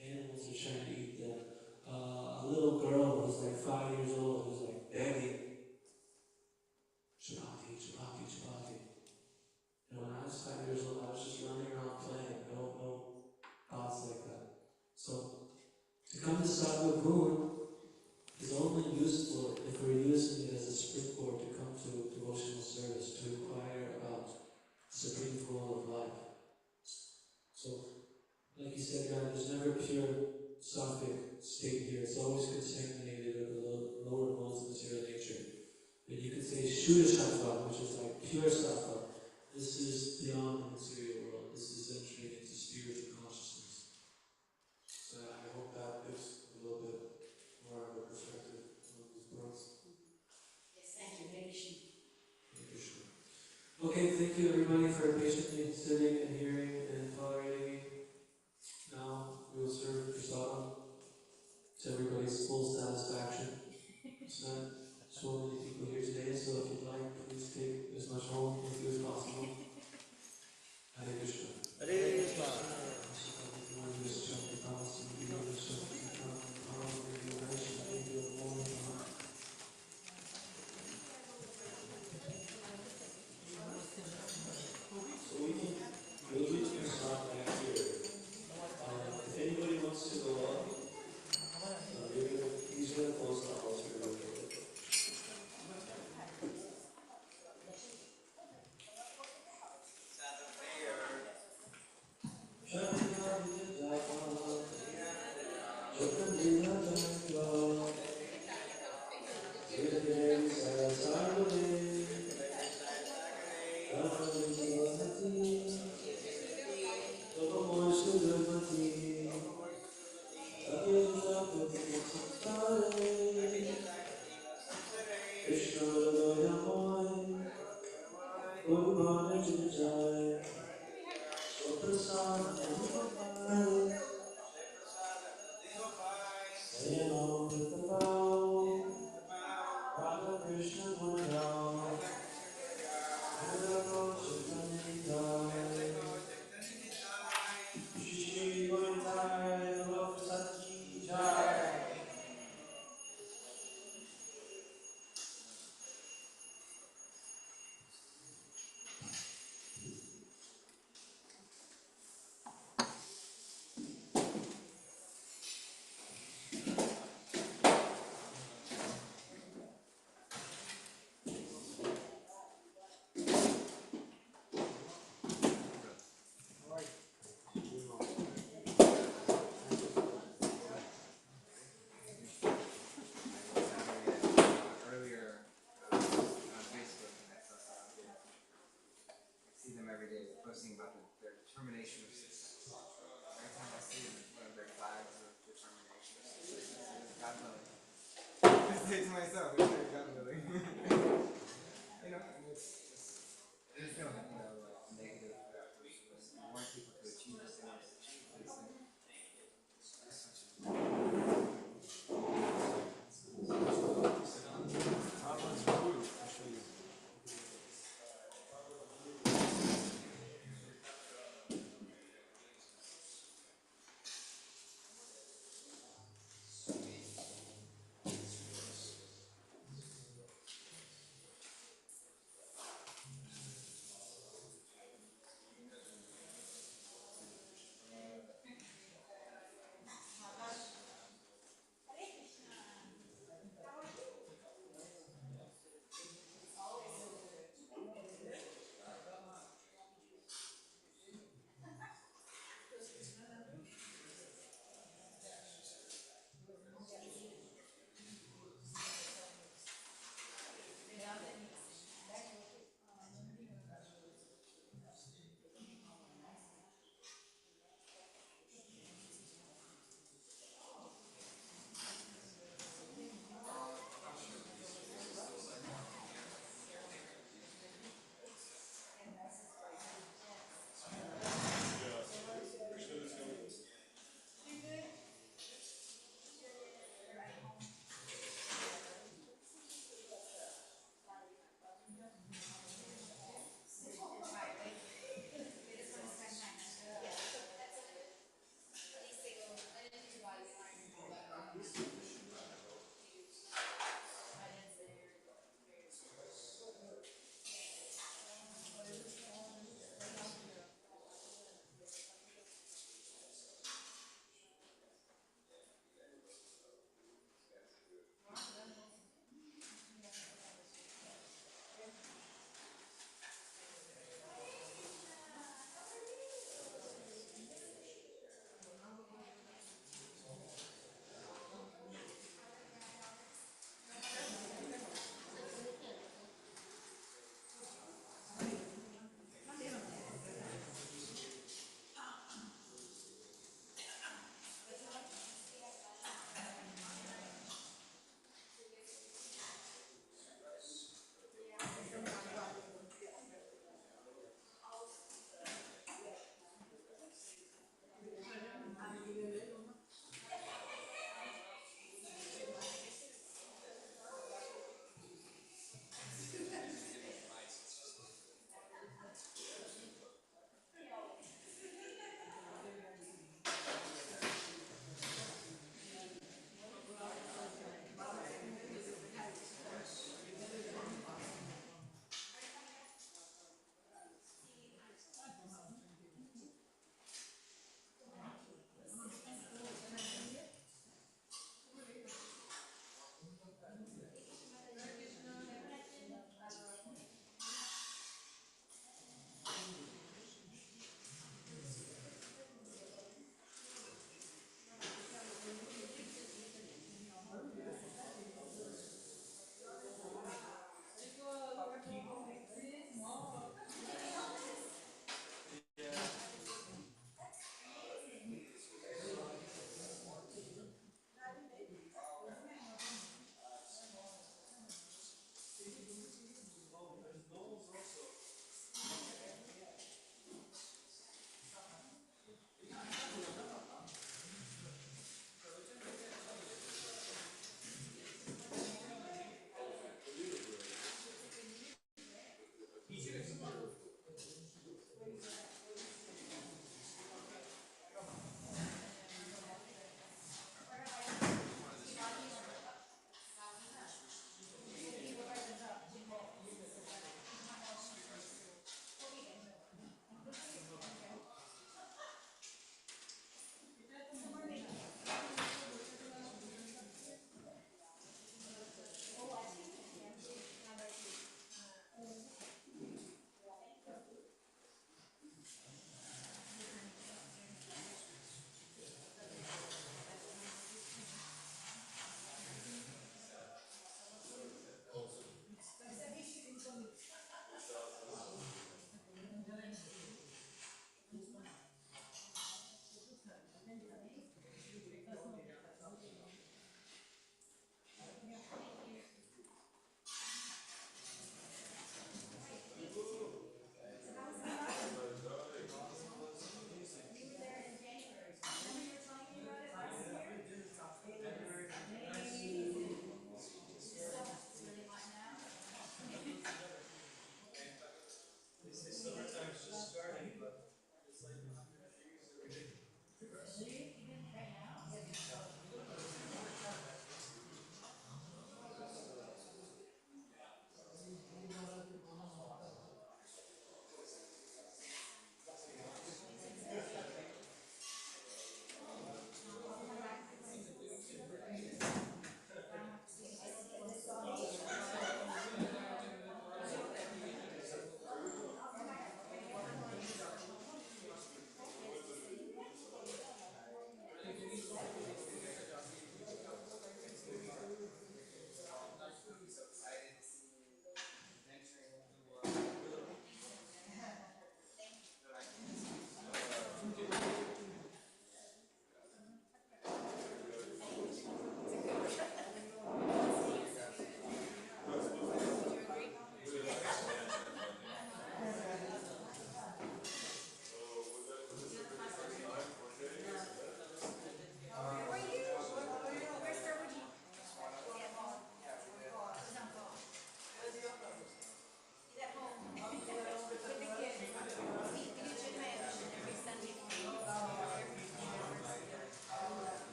animals are trying to eat them. A little girl who's like 5 years old who's like begging, chapati, chapati, chapati. When I was 5 years old, I was just running around playing. No thoughts like that. So to come to sattva gun is only useful if we're using it as a springboard to come to devotional service, to inquire about supreme goal of life. So, like you said, God, there's never a pure sattvic state here. It's always contaminated with the lower modes of material nature. But you could say Shuddha Sattva, which is like pure sattva. This is beyond the material world. This is entering into spiritual consciousness. So I hope that gives a little bit more of a perspective on these points. Yes, thank you. Hare Krishna. Hare Krishna. Okay, thank you everybody for patiently sitting and hearing and tolerating me. Now we will serve prasadam to everybody's full satisfaction. It's not so many people here today, so if you'd like, please take as much home with you as possible. Hare Krishna. Hare Krishna. noticing about the determination of success. Every time I see it, one of their flags of determination of success, it says God willing. I say to myself, it says God willing. You know, and it's a feeling, you know, like negative. You want people to achieve what they want to achieve. But it's like, that's such a Problems removed. I'll show you.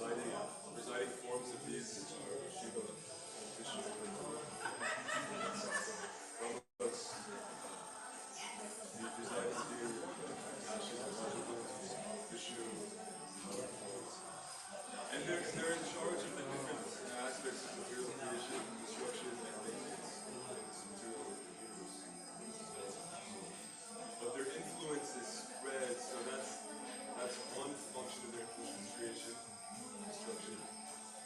presiding forms of these are Shiva, Vishnu, and Brahma's the presides here, Kashi, Vishnu, and they're in charge of the different aspects of material creation, destruction, and maintenance of this material universe. But their influence is spread, so that's one function of their influence, creation, destruction.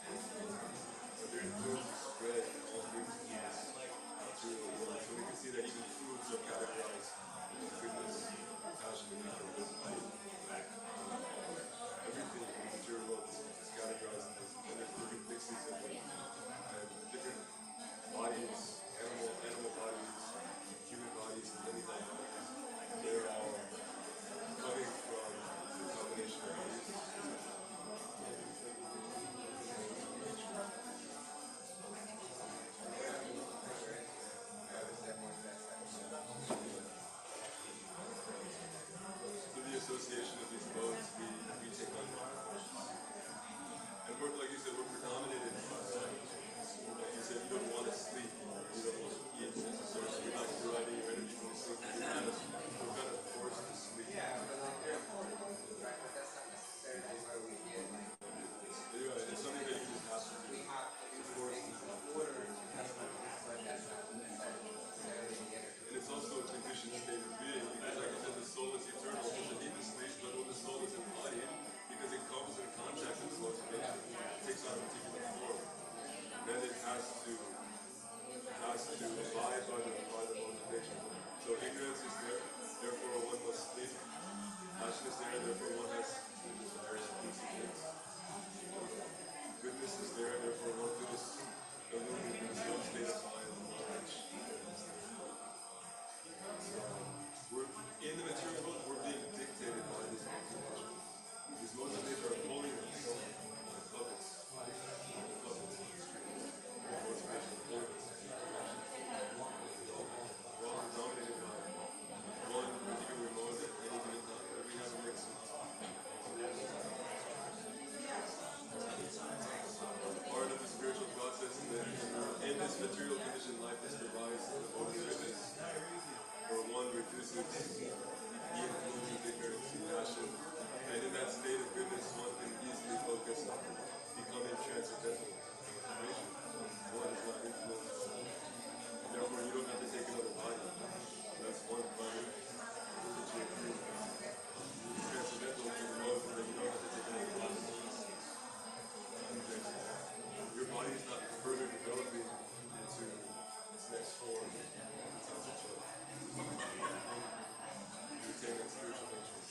But their influence is spread in all things in this material world. So we can see that even foods are categorized in goodness, compassion, and happiness. Everything in the material world is categorized in this, and there's different mixes of it, and different bodies, animal bodies, human bodies, and many bodies. They're all coming from the combination of these. Through the association of these modes, we take on different forms. And we're, like you said, we're predominated by, like you said, you don't want to sleep, you don't want to eat necessarily, so you're not deriving your energy from sleep, we're kind of forced to sleep. Yeah, but like they're important, right? But that's not necessarily why we get like. Anyway, it's something that you just have to do. We have to do things in order to have something, but that's not necessarily the energy. And it's also a conditioned state of being, because like I said, the soul is eternal, it doesn't need to sleep, but when the soul is embodied, because it comes in contact with the motivation, it takes on a particular form, then it has to abide by the motivation. So ignorance is there, therefore one must sleep. Passion is there, therefore one has desires and things. Goodness is there, therefore one feels illuminated in some state of mind and knowledge. We're in the material world, we're being dictated by this motivation. These motivators are holiness, puppets. Motivation of holiness. We're all dominated by one particular mode at any given time, but we have a mix of part of the spiritual process, and then in this material conditioned life, this device, the mode of goodness, where one reduces the influence of ignorance and passion, and in that state of goodness, one can easily focus on becoming transcendental. One is not influenced, and therefore you don't have to take another body. That's one body that you agree with. Transcendental to the mode, and then you don't have to take another body. Your body is not further developing into its next form. It's not such a you retain that spiritual nature.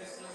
Yeah.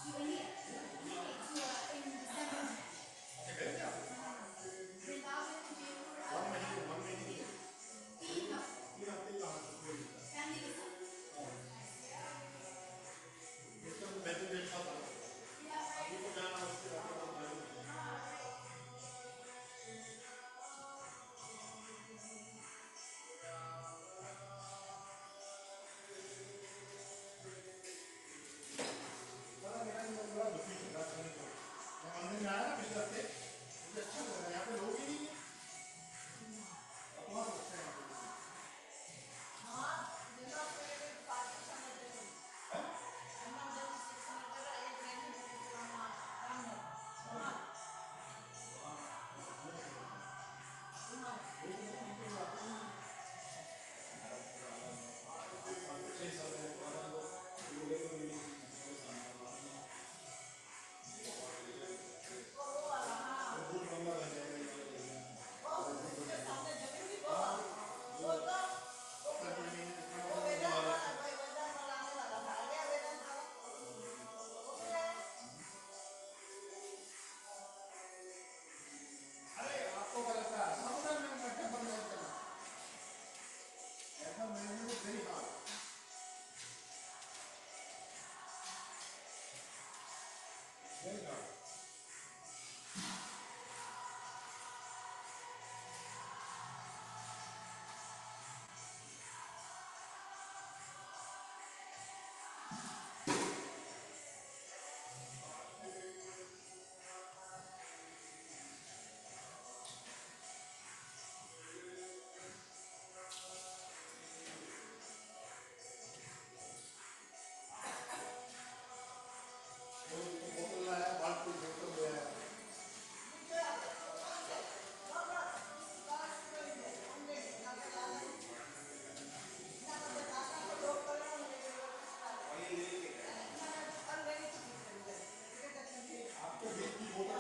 To India. In December.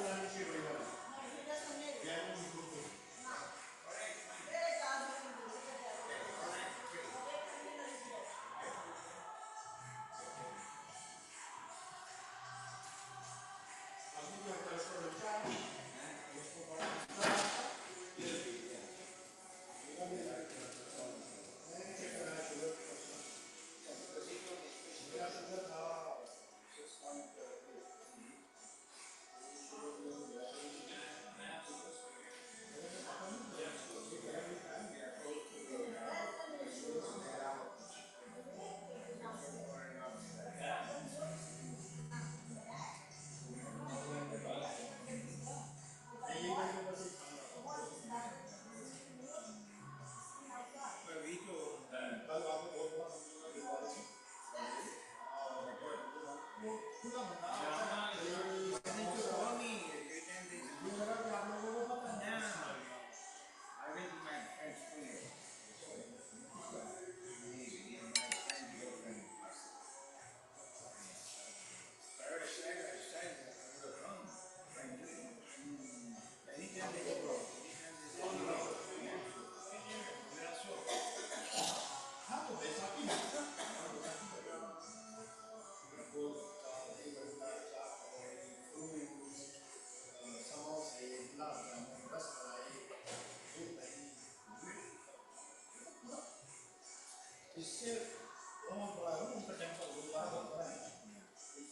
Vrindavan, Jaipur,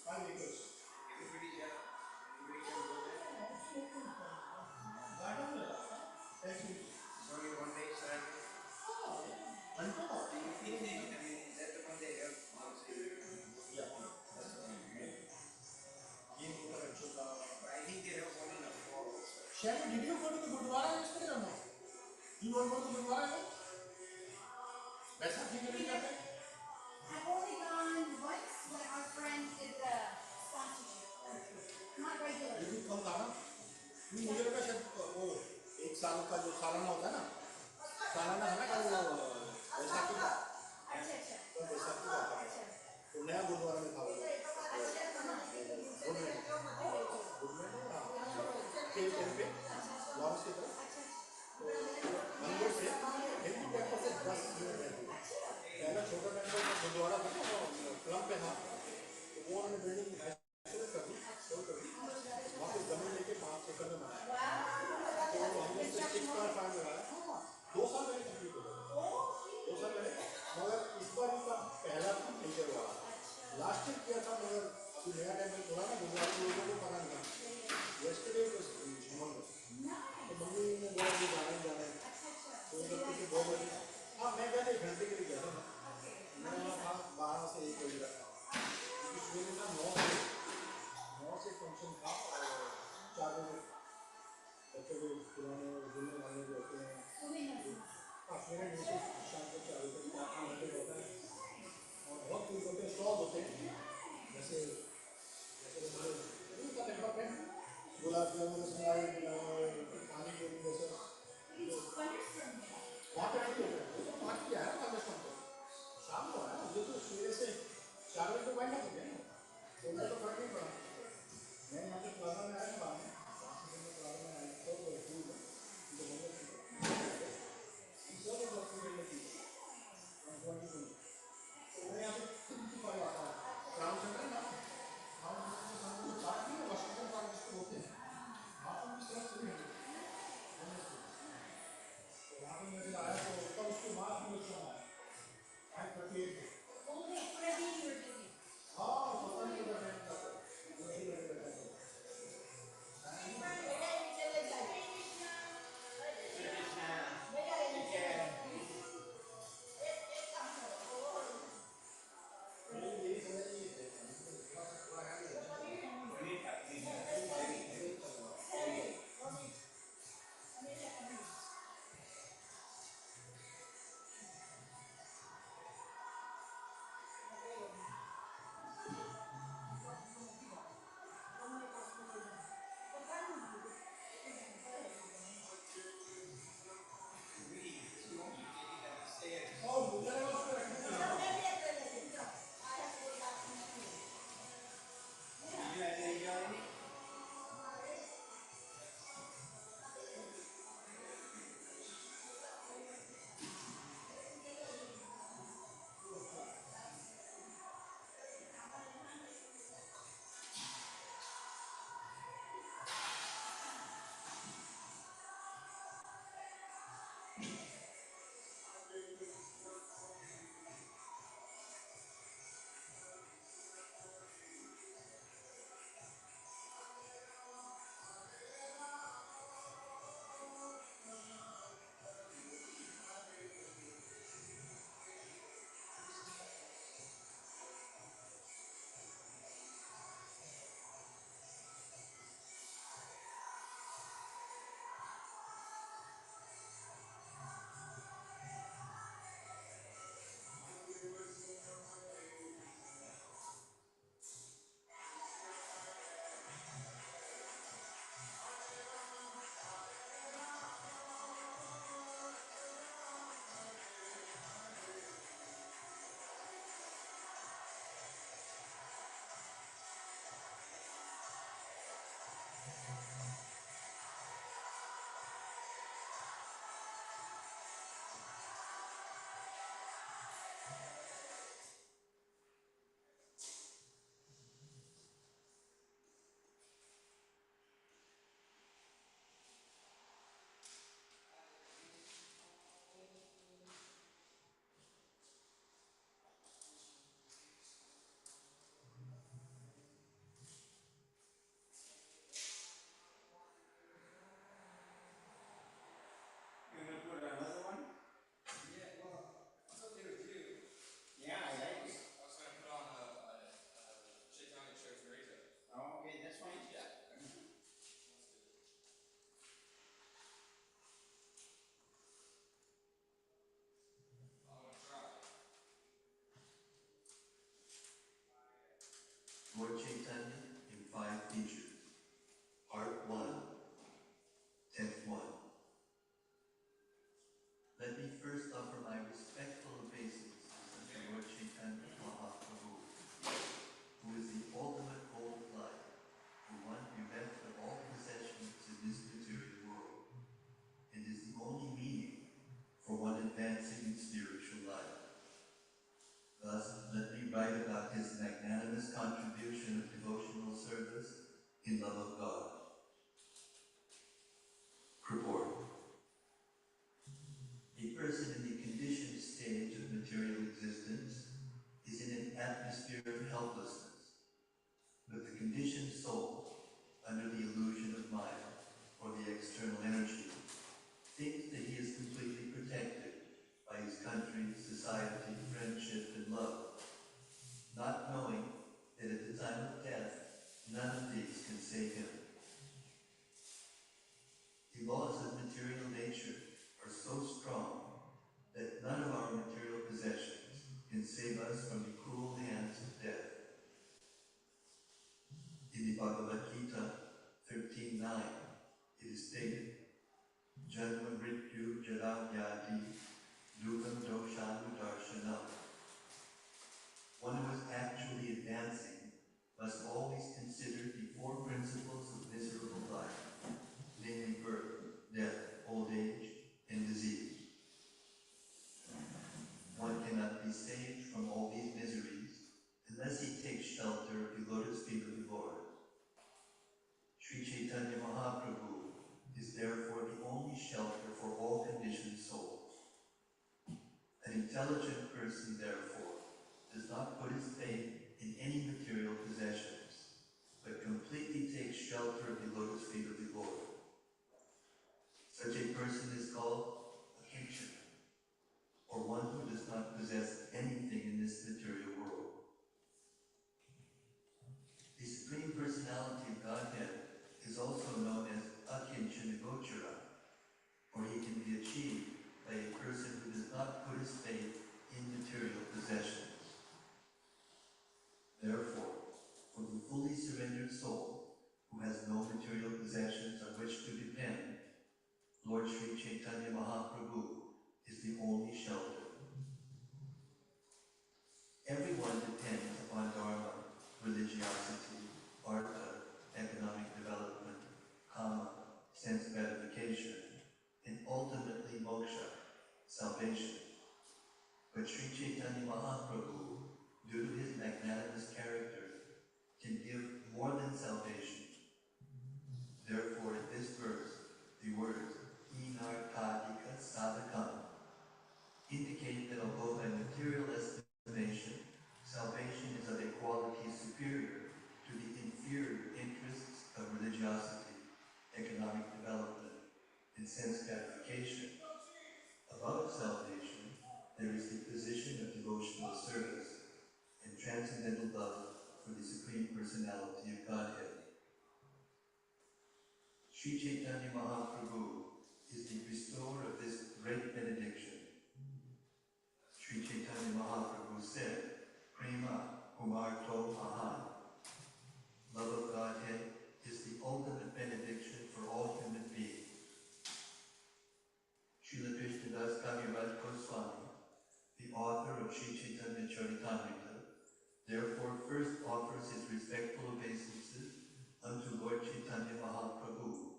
family visa. Sherry, did you go to the Gurdwara yesterday or no? You don't go to the Gurdwara yet? Baisakhi mein nahi jate? I've only gone once when our friend did the sponsorship. Not regularly. लेकिन कल था ना मुझे लगा शायद वो एक साल का जो सालाना होता है ना सालाना है ना कल बैसाखी का अच्छा अच्छा तो बैसाखी का था तो नया गुरुद्वारा में था वो पे लॉन्च की तरफ मंदिर से हेवी टेम्पल से 10 किलोमीटर पहला छोटा टेम्पल गुरुद्वारा था ना बार इसका पहला था टीचर वाला, लास्ट ईयर किया था मगर अभी नया टाइम में थोड़ा ना गुजराती लोगों को पता नहीं था। Yesterday was humongous. तो मम्मी ने बोला कि जाने तो उन लोग के 2 बजे हाँ मैं गया था 1 घंटे के लिए गया था मैं वहाँ था 12 से 1 बजे तक क्योंकि सुबह था 9 से फंक्शन था और 4 बजे बच्चों के खिलौने झूलने वाले जो होते हैं हाँ सुबह 9 से शाम को 4 बजे तक 4 घंटे होता है और बहुत कुछ होते हैं स्टॉल होते हैं जैसे गुलाब जामुन रसमलाई पानी पूरी जैसे वहाँ पे नहीं होता है वो तो 5 किया है 5 तो शाम को है मुझे तो सुबह से 4 बजे तो बैठना पड़ता है ना तो मुझे तो फर्क नहीं पड़ा मैं यहाँ पे प्लाजा में आया बाद में प्लाजा में आया तो फूल है तो मैं यहाँ पे आता हूँ राम चंद्र ना Lord Chaitanya in 5 features. Part 1, Text 1. Let me first offer my respectful obeisance to Lord Chaitanya Mahaprabhu, who is the ultimate goal of life, the one bereft of all possessions in this material world, and is the only meaning for one advancing in spiritual life. Thus, let me write about his magnanimous contribution of devotional service in love of God. Purport. A person in the conditioned stage of material existence atmosphere of helplessness. But the conditioned soul, under the illusion of Maya, or the external energy, thinks that he is completely protected by his country, society, friendship, and love, not knowing that at the time of death, none of these can save him. The laws of material nature are so strong that none of our material possessions can save us from the cruel hands of death. In the Bhagavad Gita 13:9, it is stated, Janma Mrityu Jara Vyadi Dukam Doshanu Darshanam. One who is actually advancing must always consider the four principles of miserable life, namely birth, death, old age, and disease. One cannot be saved from all these miseries unless he takes shelter of the lotus feet of the Lord. Sri Chaitanya Mahaprabhu is therefore the only shelter for all conditioned souls. An intelligent person, therefore, does not put his faith in any material possessions, but completely takes shelter of the lotus feet of the Lord. Such a person is called a Krishna, or one who does not possess anything in this material world. The Supreme Personality of Godhead is also known as Akinchana Gochara, or he can be achieved by a person who does not put his faith in material possessions. Therefore, for the fully surrendered soul, who has no material possessions on which to depend, Lord Sri Chaitanya Mahaprabhu is the only shelter. Everyone depends upon dharma, religiosity, artha, economic development, kama, sense gratification, and ultimately moksha, salvation. But Sri Chaitanya Mahaprabhu, due to his magnanimous character, can give more than salvation. Therefore, in this verse, the words Inarthadika Sadhakam indicate that although by material estimation, salvation is of a quality superior to the inferior interests of religiosity, economic development, and sense gratification, above salvation, there is the position of devotional service and transcendental love for the Supreme Personality of Godhead. Sri Chaitanya Mahaprabhu is the bestower of this great benediction. Sri Chaitanya Mahaprabhu said, Prema Umarto Mahan. Love of Godhead is the ultimate benediction for all human beings. Srila Krishnadas Kaviraj Goswami, the author of Sri Chaitanya Charitamrita, therefore first offers his respectful obeisances unto Lord Chaitanya Mahaprabhu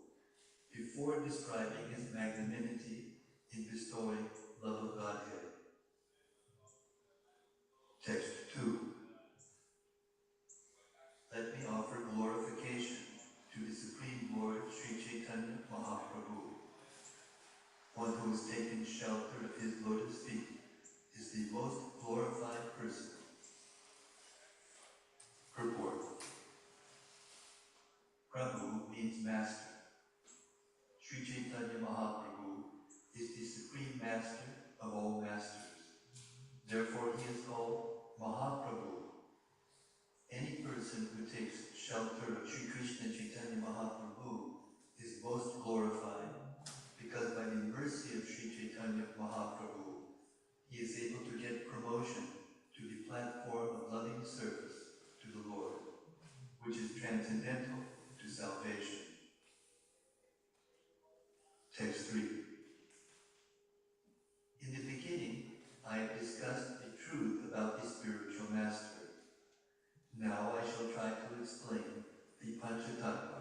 before describing his magnanimity in bestowing love of Godhead. Text 2. Let me offer glorification to the Supreme Lord Sri Chaitanya Mahaprabhu. One who has taken shelter of his lotus feet is the most glorified person. Purport. Prabhu means master. Sri Chaitanya Mahaprabhu is the supreme master of all masters. Therefore he is called Mahaprabhu. Any person who takes shelter of Sri Krishna Chaitanya Mahaprabhu is most glorified, because by the mercy of Sri Chaitanya Mahaprabhu, he is able to get promotion to the platform of loving service to the Lord, which is transcendental to salvation. Text 3. In the beginning, I have discussed the truth about the spiritual master. Now I shall try to explain the Panchatattva.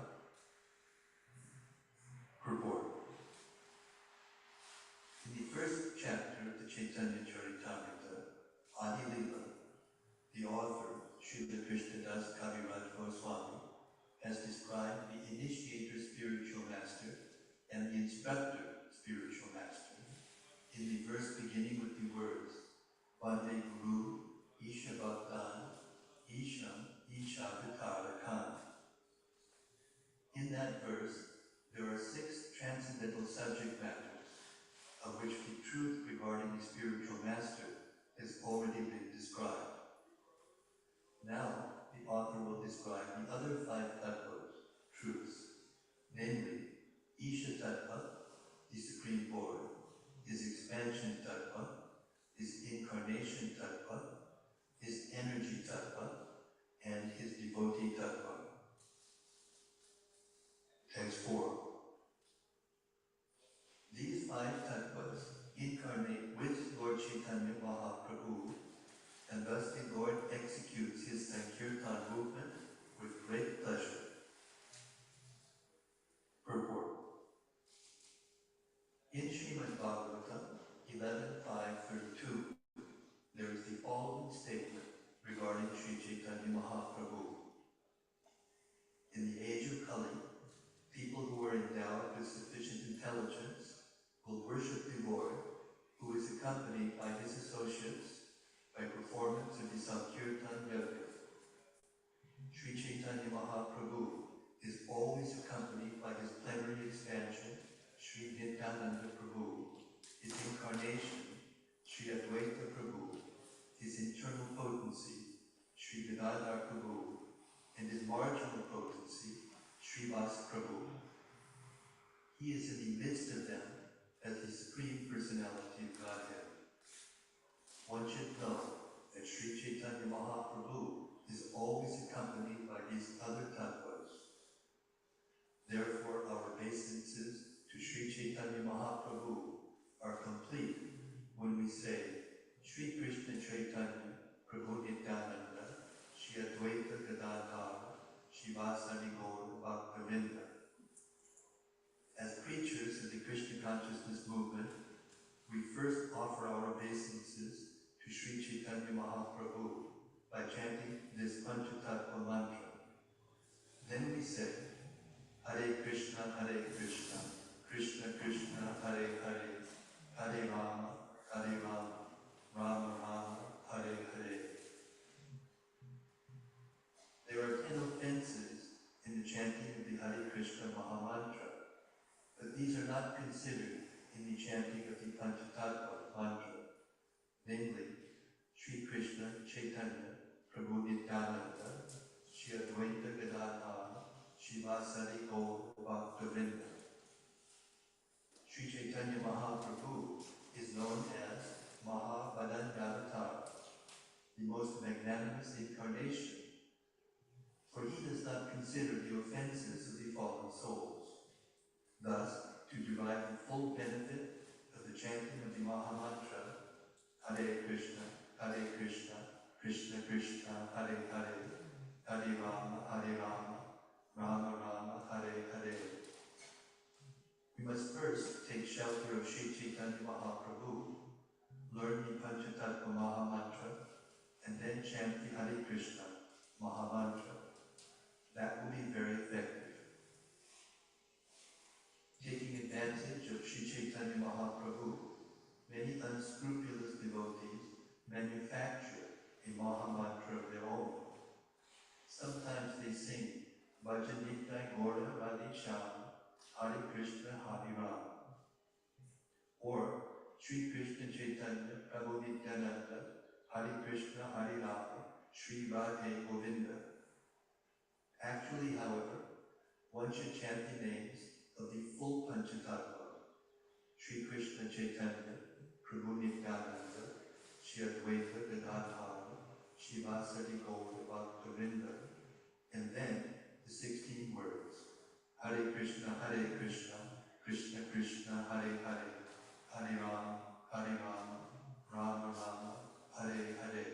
Purport. In the first chapter of the Chaitanya Charitamrita, Adi Lila, the author, Srila Krishnadas Kaviraj Goswami, has described the initiator spiritual master and the instructor spiritual master in the verse beginning with the words Vande Guru Isha Bhaktan Gadadhar Prabhu, and his marginal potency, Srivas Prabhu. He is in the midst of them as the Supreme Personality of Godhead. One should know that Sri Chaitanya Mahaprabhu is always accompanied by these other tattvas. Therefore, our obeisances to Sri Chaitanya Mahaprabhu are complete when we say, Sri Krishna Chaitanya Prabhu Nityananda, Shri Advaita Gadadhara, Shivasari Gaur Bhaktavinda. As preachers of the Krishna consciousness movement, we first offer our obeisances to Sri Chaitanya Mahaprabhu by chanting this Panchatattva mantra. Then we say, Hare Krishna, Krishna Krishna, Hare Hare, Hare Rama, Rama Rama, Hare Hare. There are 10 offenses in the chanting of the Hare Krishna Mahamantra, but these are not considered in the chanting of the Panchatattva mantra, namely, Sri Krishna Chaitanya Prabhu Nityananda, Shri Advaita Gadadhara, Shivasari Gaur Bhaktavinda. Sri Chaitanya Mahaprabhu is known as Mahabhadandavatara, the most magnanimous incarnation, for he does not consider the offenses of the fallen souls. Thus, to derive the full benefit of the chanting of the Mahamantra, Hare Krishna, Krishna Krishna, Hare Hare, Hare Rama, Rama Rama, Hare Hare. We must first take shelter of Sri Chaitanya Mahaprabhu, learn the Panchatattva Mahamantra, and then chant the Hare Krishna Mahamantra. That will be very effective. Taking advantage of Sri Chaitanya Mahaprabhu, many unscrupulous devotees manufacture a Mahamantra of their own. Sometimes they sing Bhajanitya Gaura Radhe Shyam, Hare Krishna Hare Rama, or Sri Krishna Chaitanya Prabhu Nityananda, Hare Krishna Hare Rama, Sri Radhe Govinda. Actually, however, one should chant the names of the full Panchatattva, Sri Krishna Chaitanya Prabhu Nityananda, Shri Advaita Gadadhara, Shivasari Gaur Bhaktavinda, and then the 16 words, Hare Krishna, Krishna Krishna, Hare Hare, Hare Rama, Rama Rama, Hare Hare.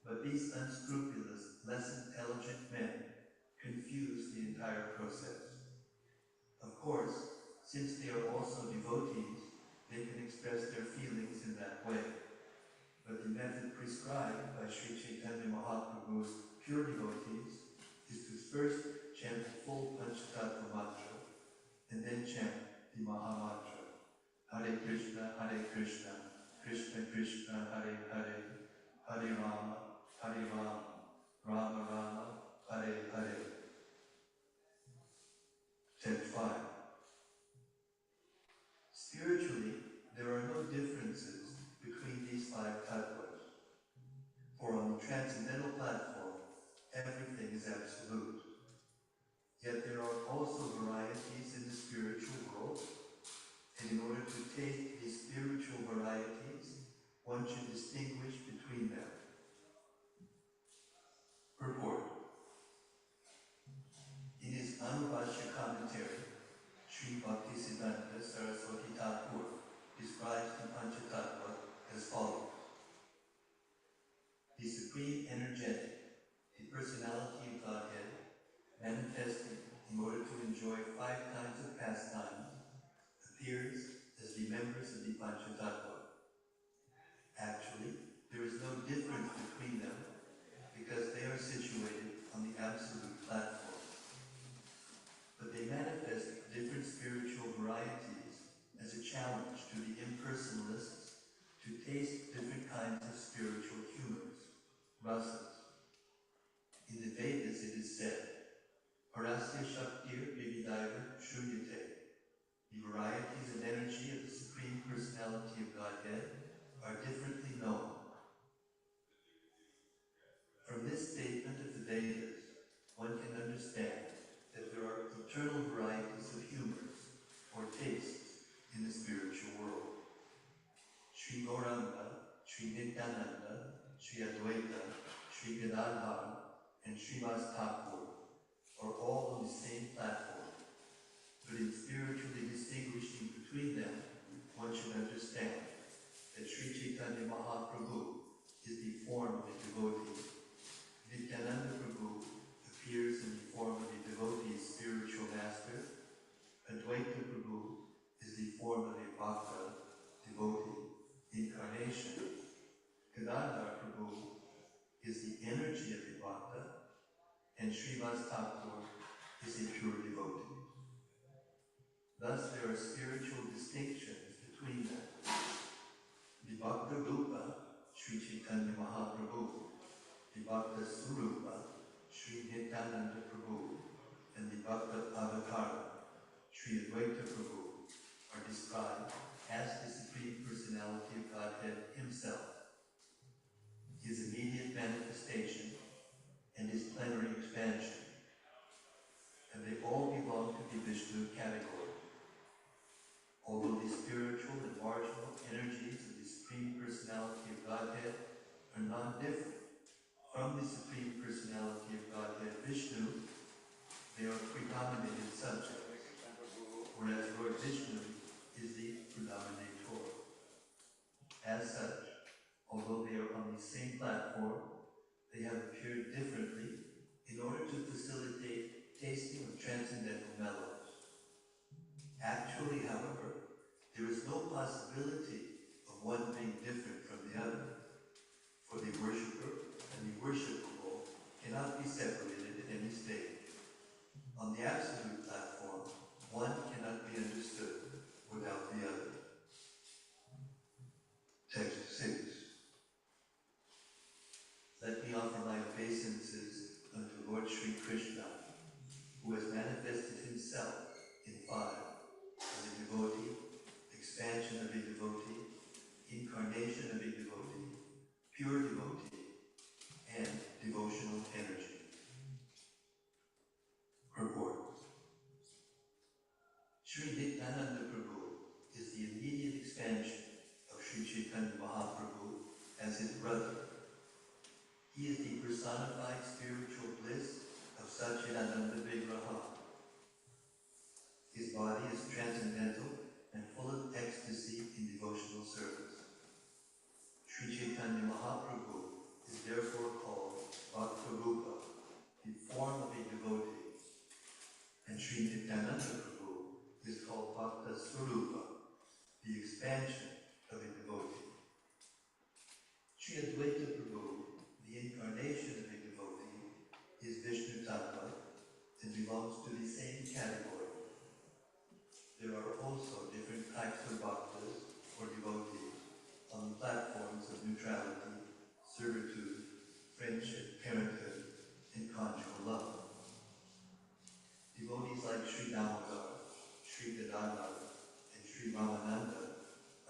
But these unscrupulous, less intelligent men confuse the entire process. Of course, since they are also devotees, they can express their feelings in that way. But the method prescribed by Sri Chaitanya Mahaprabhu's pure devotees is to first chant the full Panchatattva mantra and then chant the Mahamantra. Hare Krishna, Krishna Krishna, Hare Hare, Hare Rama, Rama Rama, Hare Hare. Text 5. Spiritually, there are no differences between these 5 tattvas, for on the transcendental platform, everything is absolute. Yet there are also varieties in the spiritual world, and in order to take these spiritual varieties, one should distinguish between them. Purport. In his Anubhashya commentary, Sri Bhaktisiddhanta Saraswati Thakur describes the Panchatattva as follows. The Supreme Energetic, the Personality of Godhead, manifested in order to enjoy 5 kinds of pastimes, appears as the members of the Panchatattva. Actually, there is no difference between them because they are situated on the absolute platform. But they manifest different spiritual varieties as a challenge to the impersonalists to taste different kinds of spiritual humors, rasas. In the Vedas it is said, Parasya Shaktir Vividaiva Shruyate. The varieties and energy of the Supreme Personality of Godhead are differently known. Sri Nityananda, Sri Advaita, Sri Gadadhar, and Srivas Thakur are all on the same platform, but in spiritually distinguishing between them, one should understand that Sri Chaitanya Mahaprabhu is the form of a devotee. Nityananda Prabhu appears in the form of a devotee's spiritual master. Advaita Prabhu is the form of a bhakta, devotee, incarnation. Gadadhar Prabhu is the energy of a bhakta, and Srivas Thakur is a pure devotee. Thus there are spiritual distinctions between them. The Bhakta Rupa, Sri Chaitanya Mahaprabhu, the Bhakta Surupa, Sri Nityananda Prabhu, and the Bhakta Avakara, Sri Advaita Prabhu, are described as the Supreme Personality of Godhead Himself, His immediate manifestation, and His plenary expansion. And they all belong to the Vishnu category. Although the spiritual and marginal energies of the Supreme Personality of Godhead are non-different from the Supreme Personality of Godhead Vishnu, they are predominated subjects, whereas Lord Vishnu is the predominator. As such, although they are on the same platform, they have appeared differently in order to facilitate tasting of transcendental mellows. Actually, however, there is no possibility of one being different from the other, for the worshipper and the worshipable cannot be separated at any stage. On the absolute platform, one cannot be understood without the other. Text 6. Let me offer my obeisances unto Lord Sri Krishna, who has manifested himself in fire as a devotee, expansion of a devotee, incarnation of a devotee, pure devotee, and devotional energy. Purport. Sri Nityananda Prabhu is the immediate expansion of Sri Chaitanya Mahaprabhu as his brother. He is the personified spiritual bliss of Satchidananda Vigraha. His body is transcendental and full of ecstasy in devotional service. Sri Chaitanya Mahaprabhu is therefore called Bhakta Rupa, the form of a devotee, and Sri Nityananda Prabhu is called Bhakta Swarupa, the expansion of a devotee. Sri Advaita Prabhu, the incarnation of a devotee, is Vishnu Tattva and belongs to the same category. There are also different types of bhaktas or devotees on the platforms of neutrality, servitude, friendship, parenthood, and conjugal love. Devotees like Sri Damodar, Sri Gadadhar, and Sri Ramananda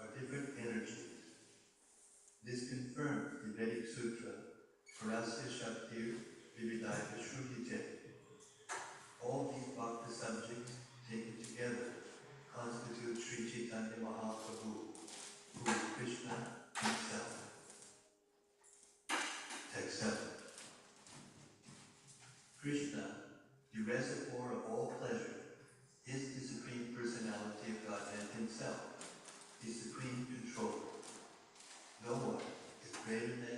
are different energies. This confirms the Vedic Sutra, Parasya Shaktir Vividaya Shrutite. All these bhakta subjects taken together constitute Sri Chaitanya Mahaprabhu, who is Krishna himself. Text 7. Krishna, the reservoir of all pleasure, is the Supreme Personality of Godhead himself, the Supreme Controller. No one is greater than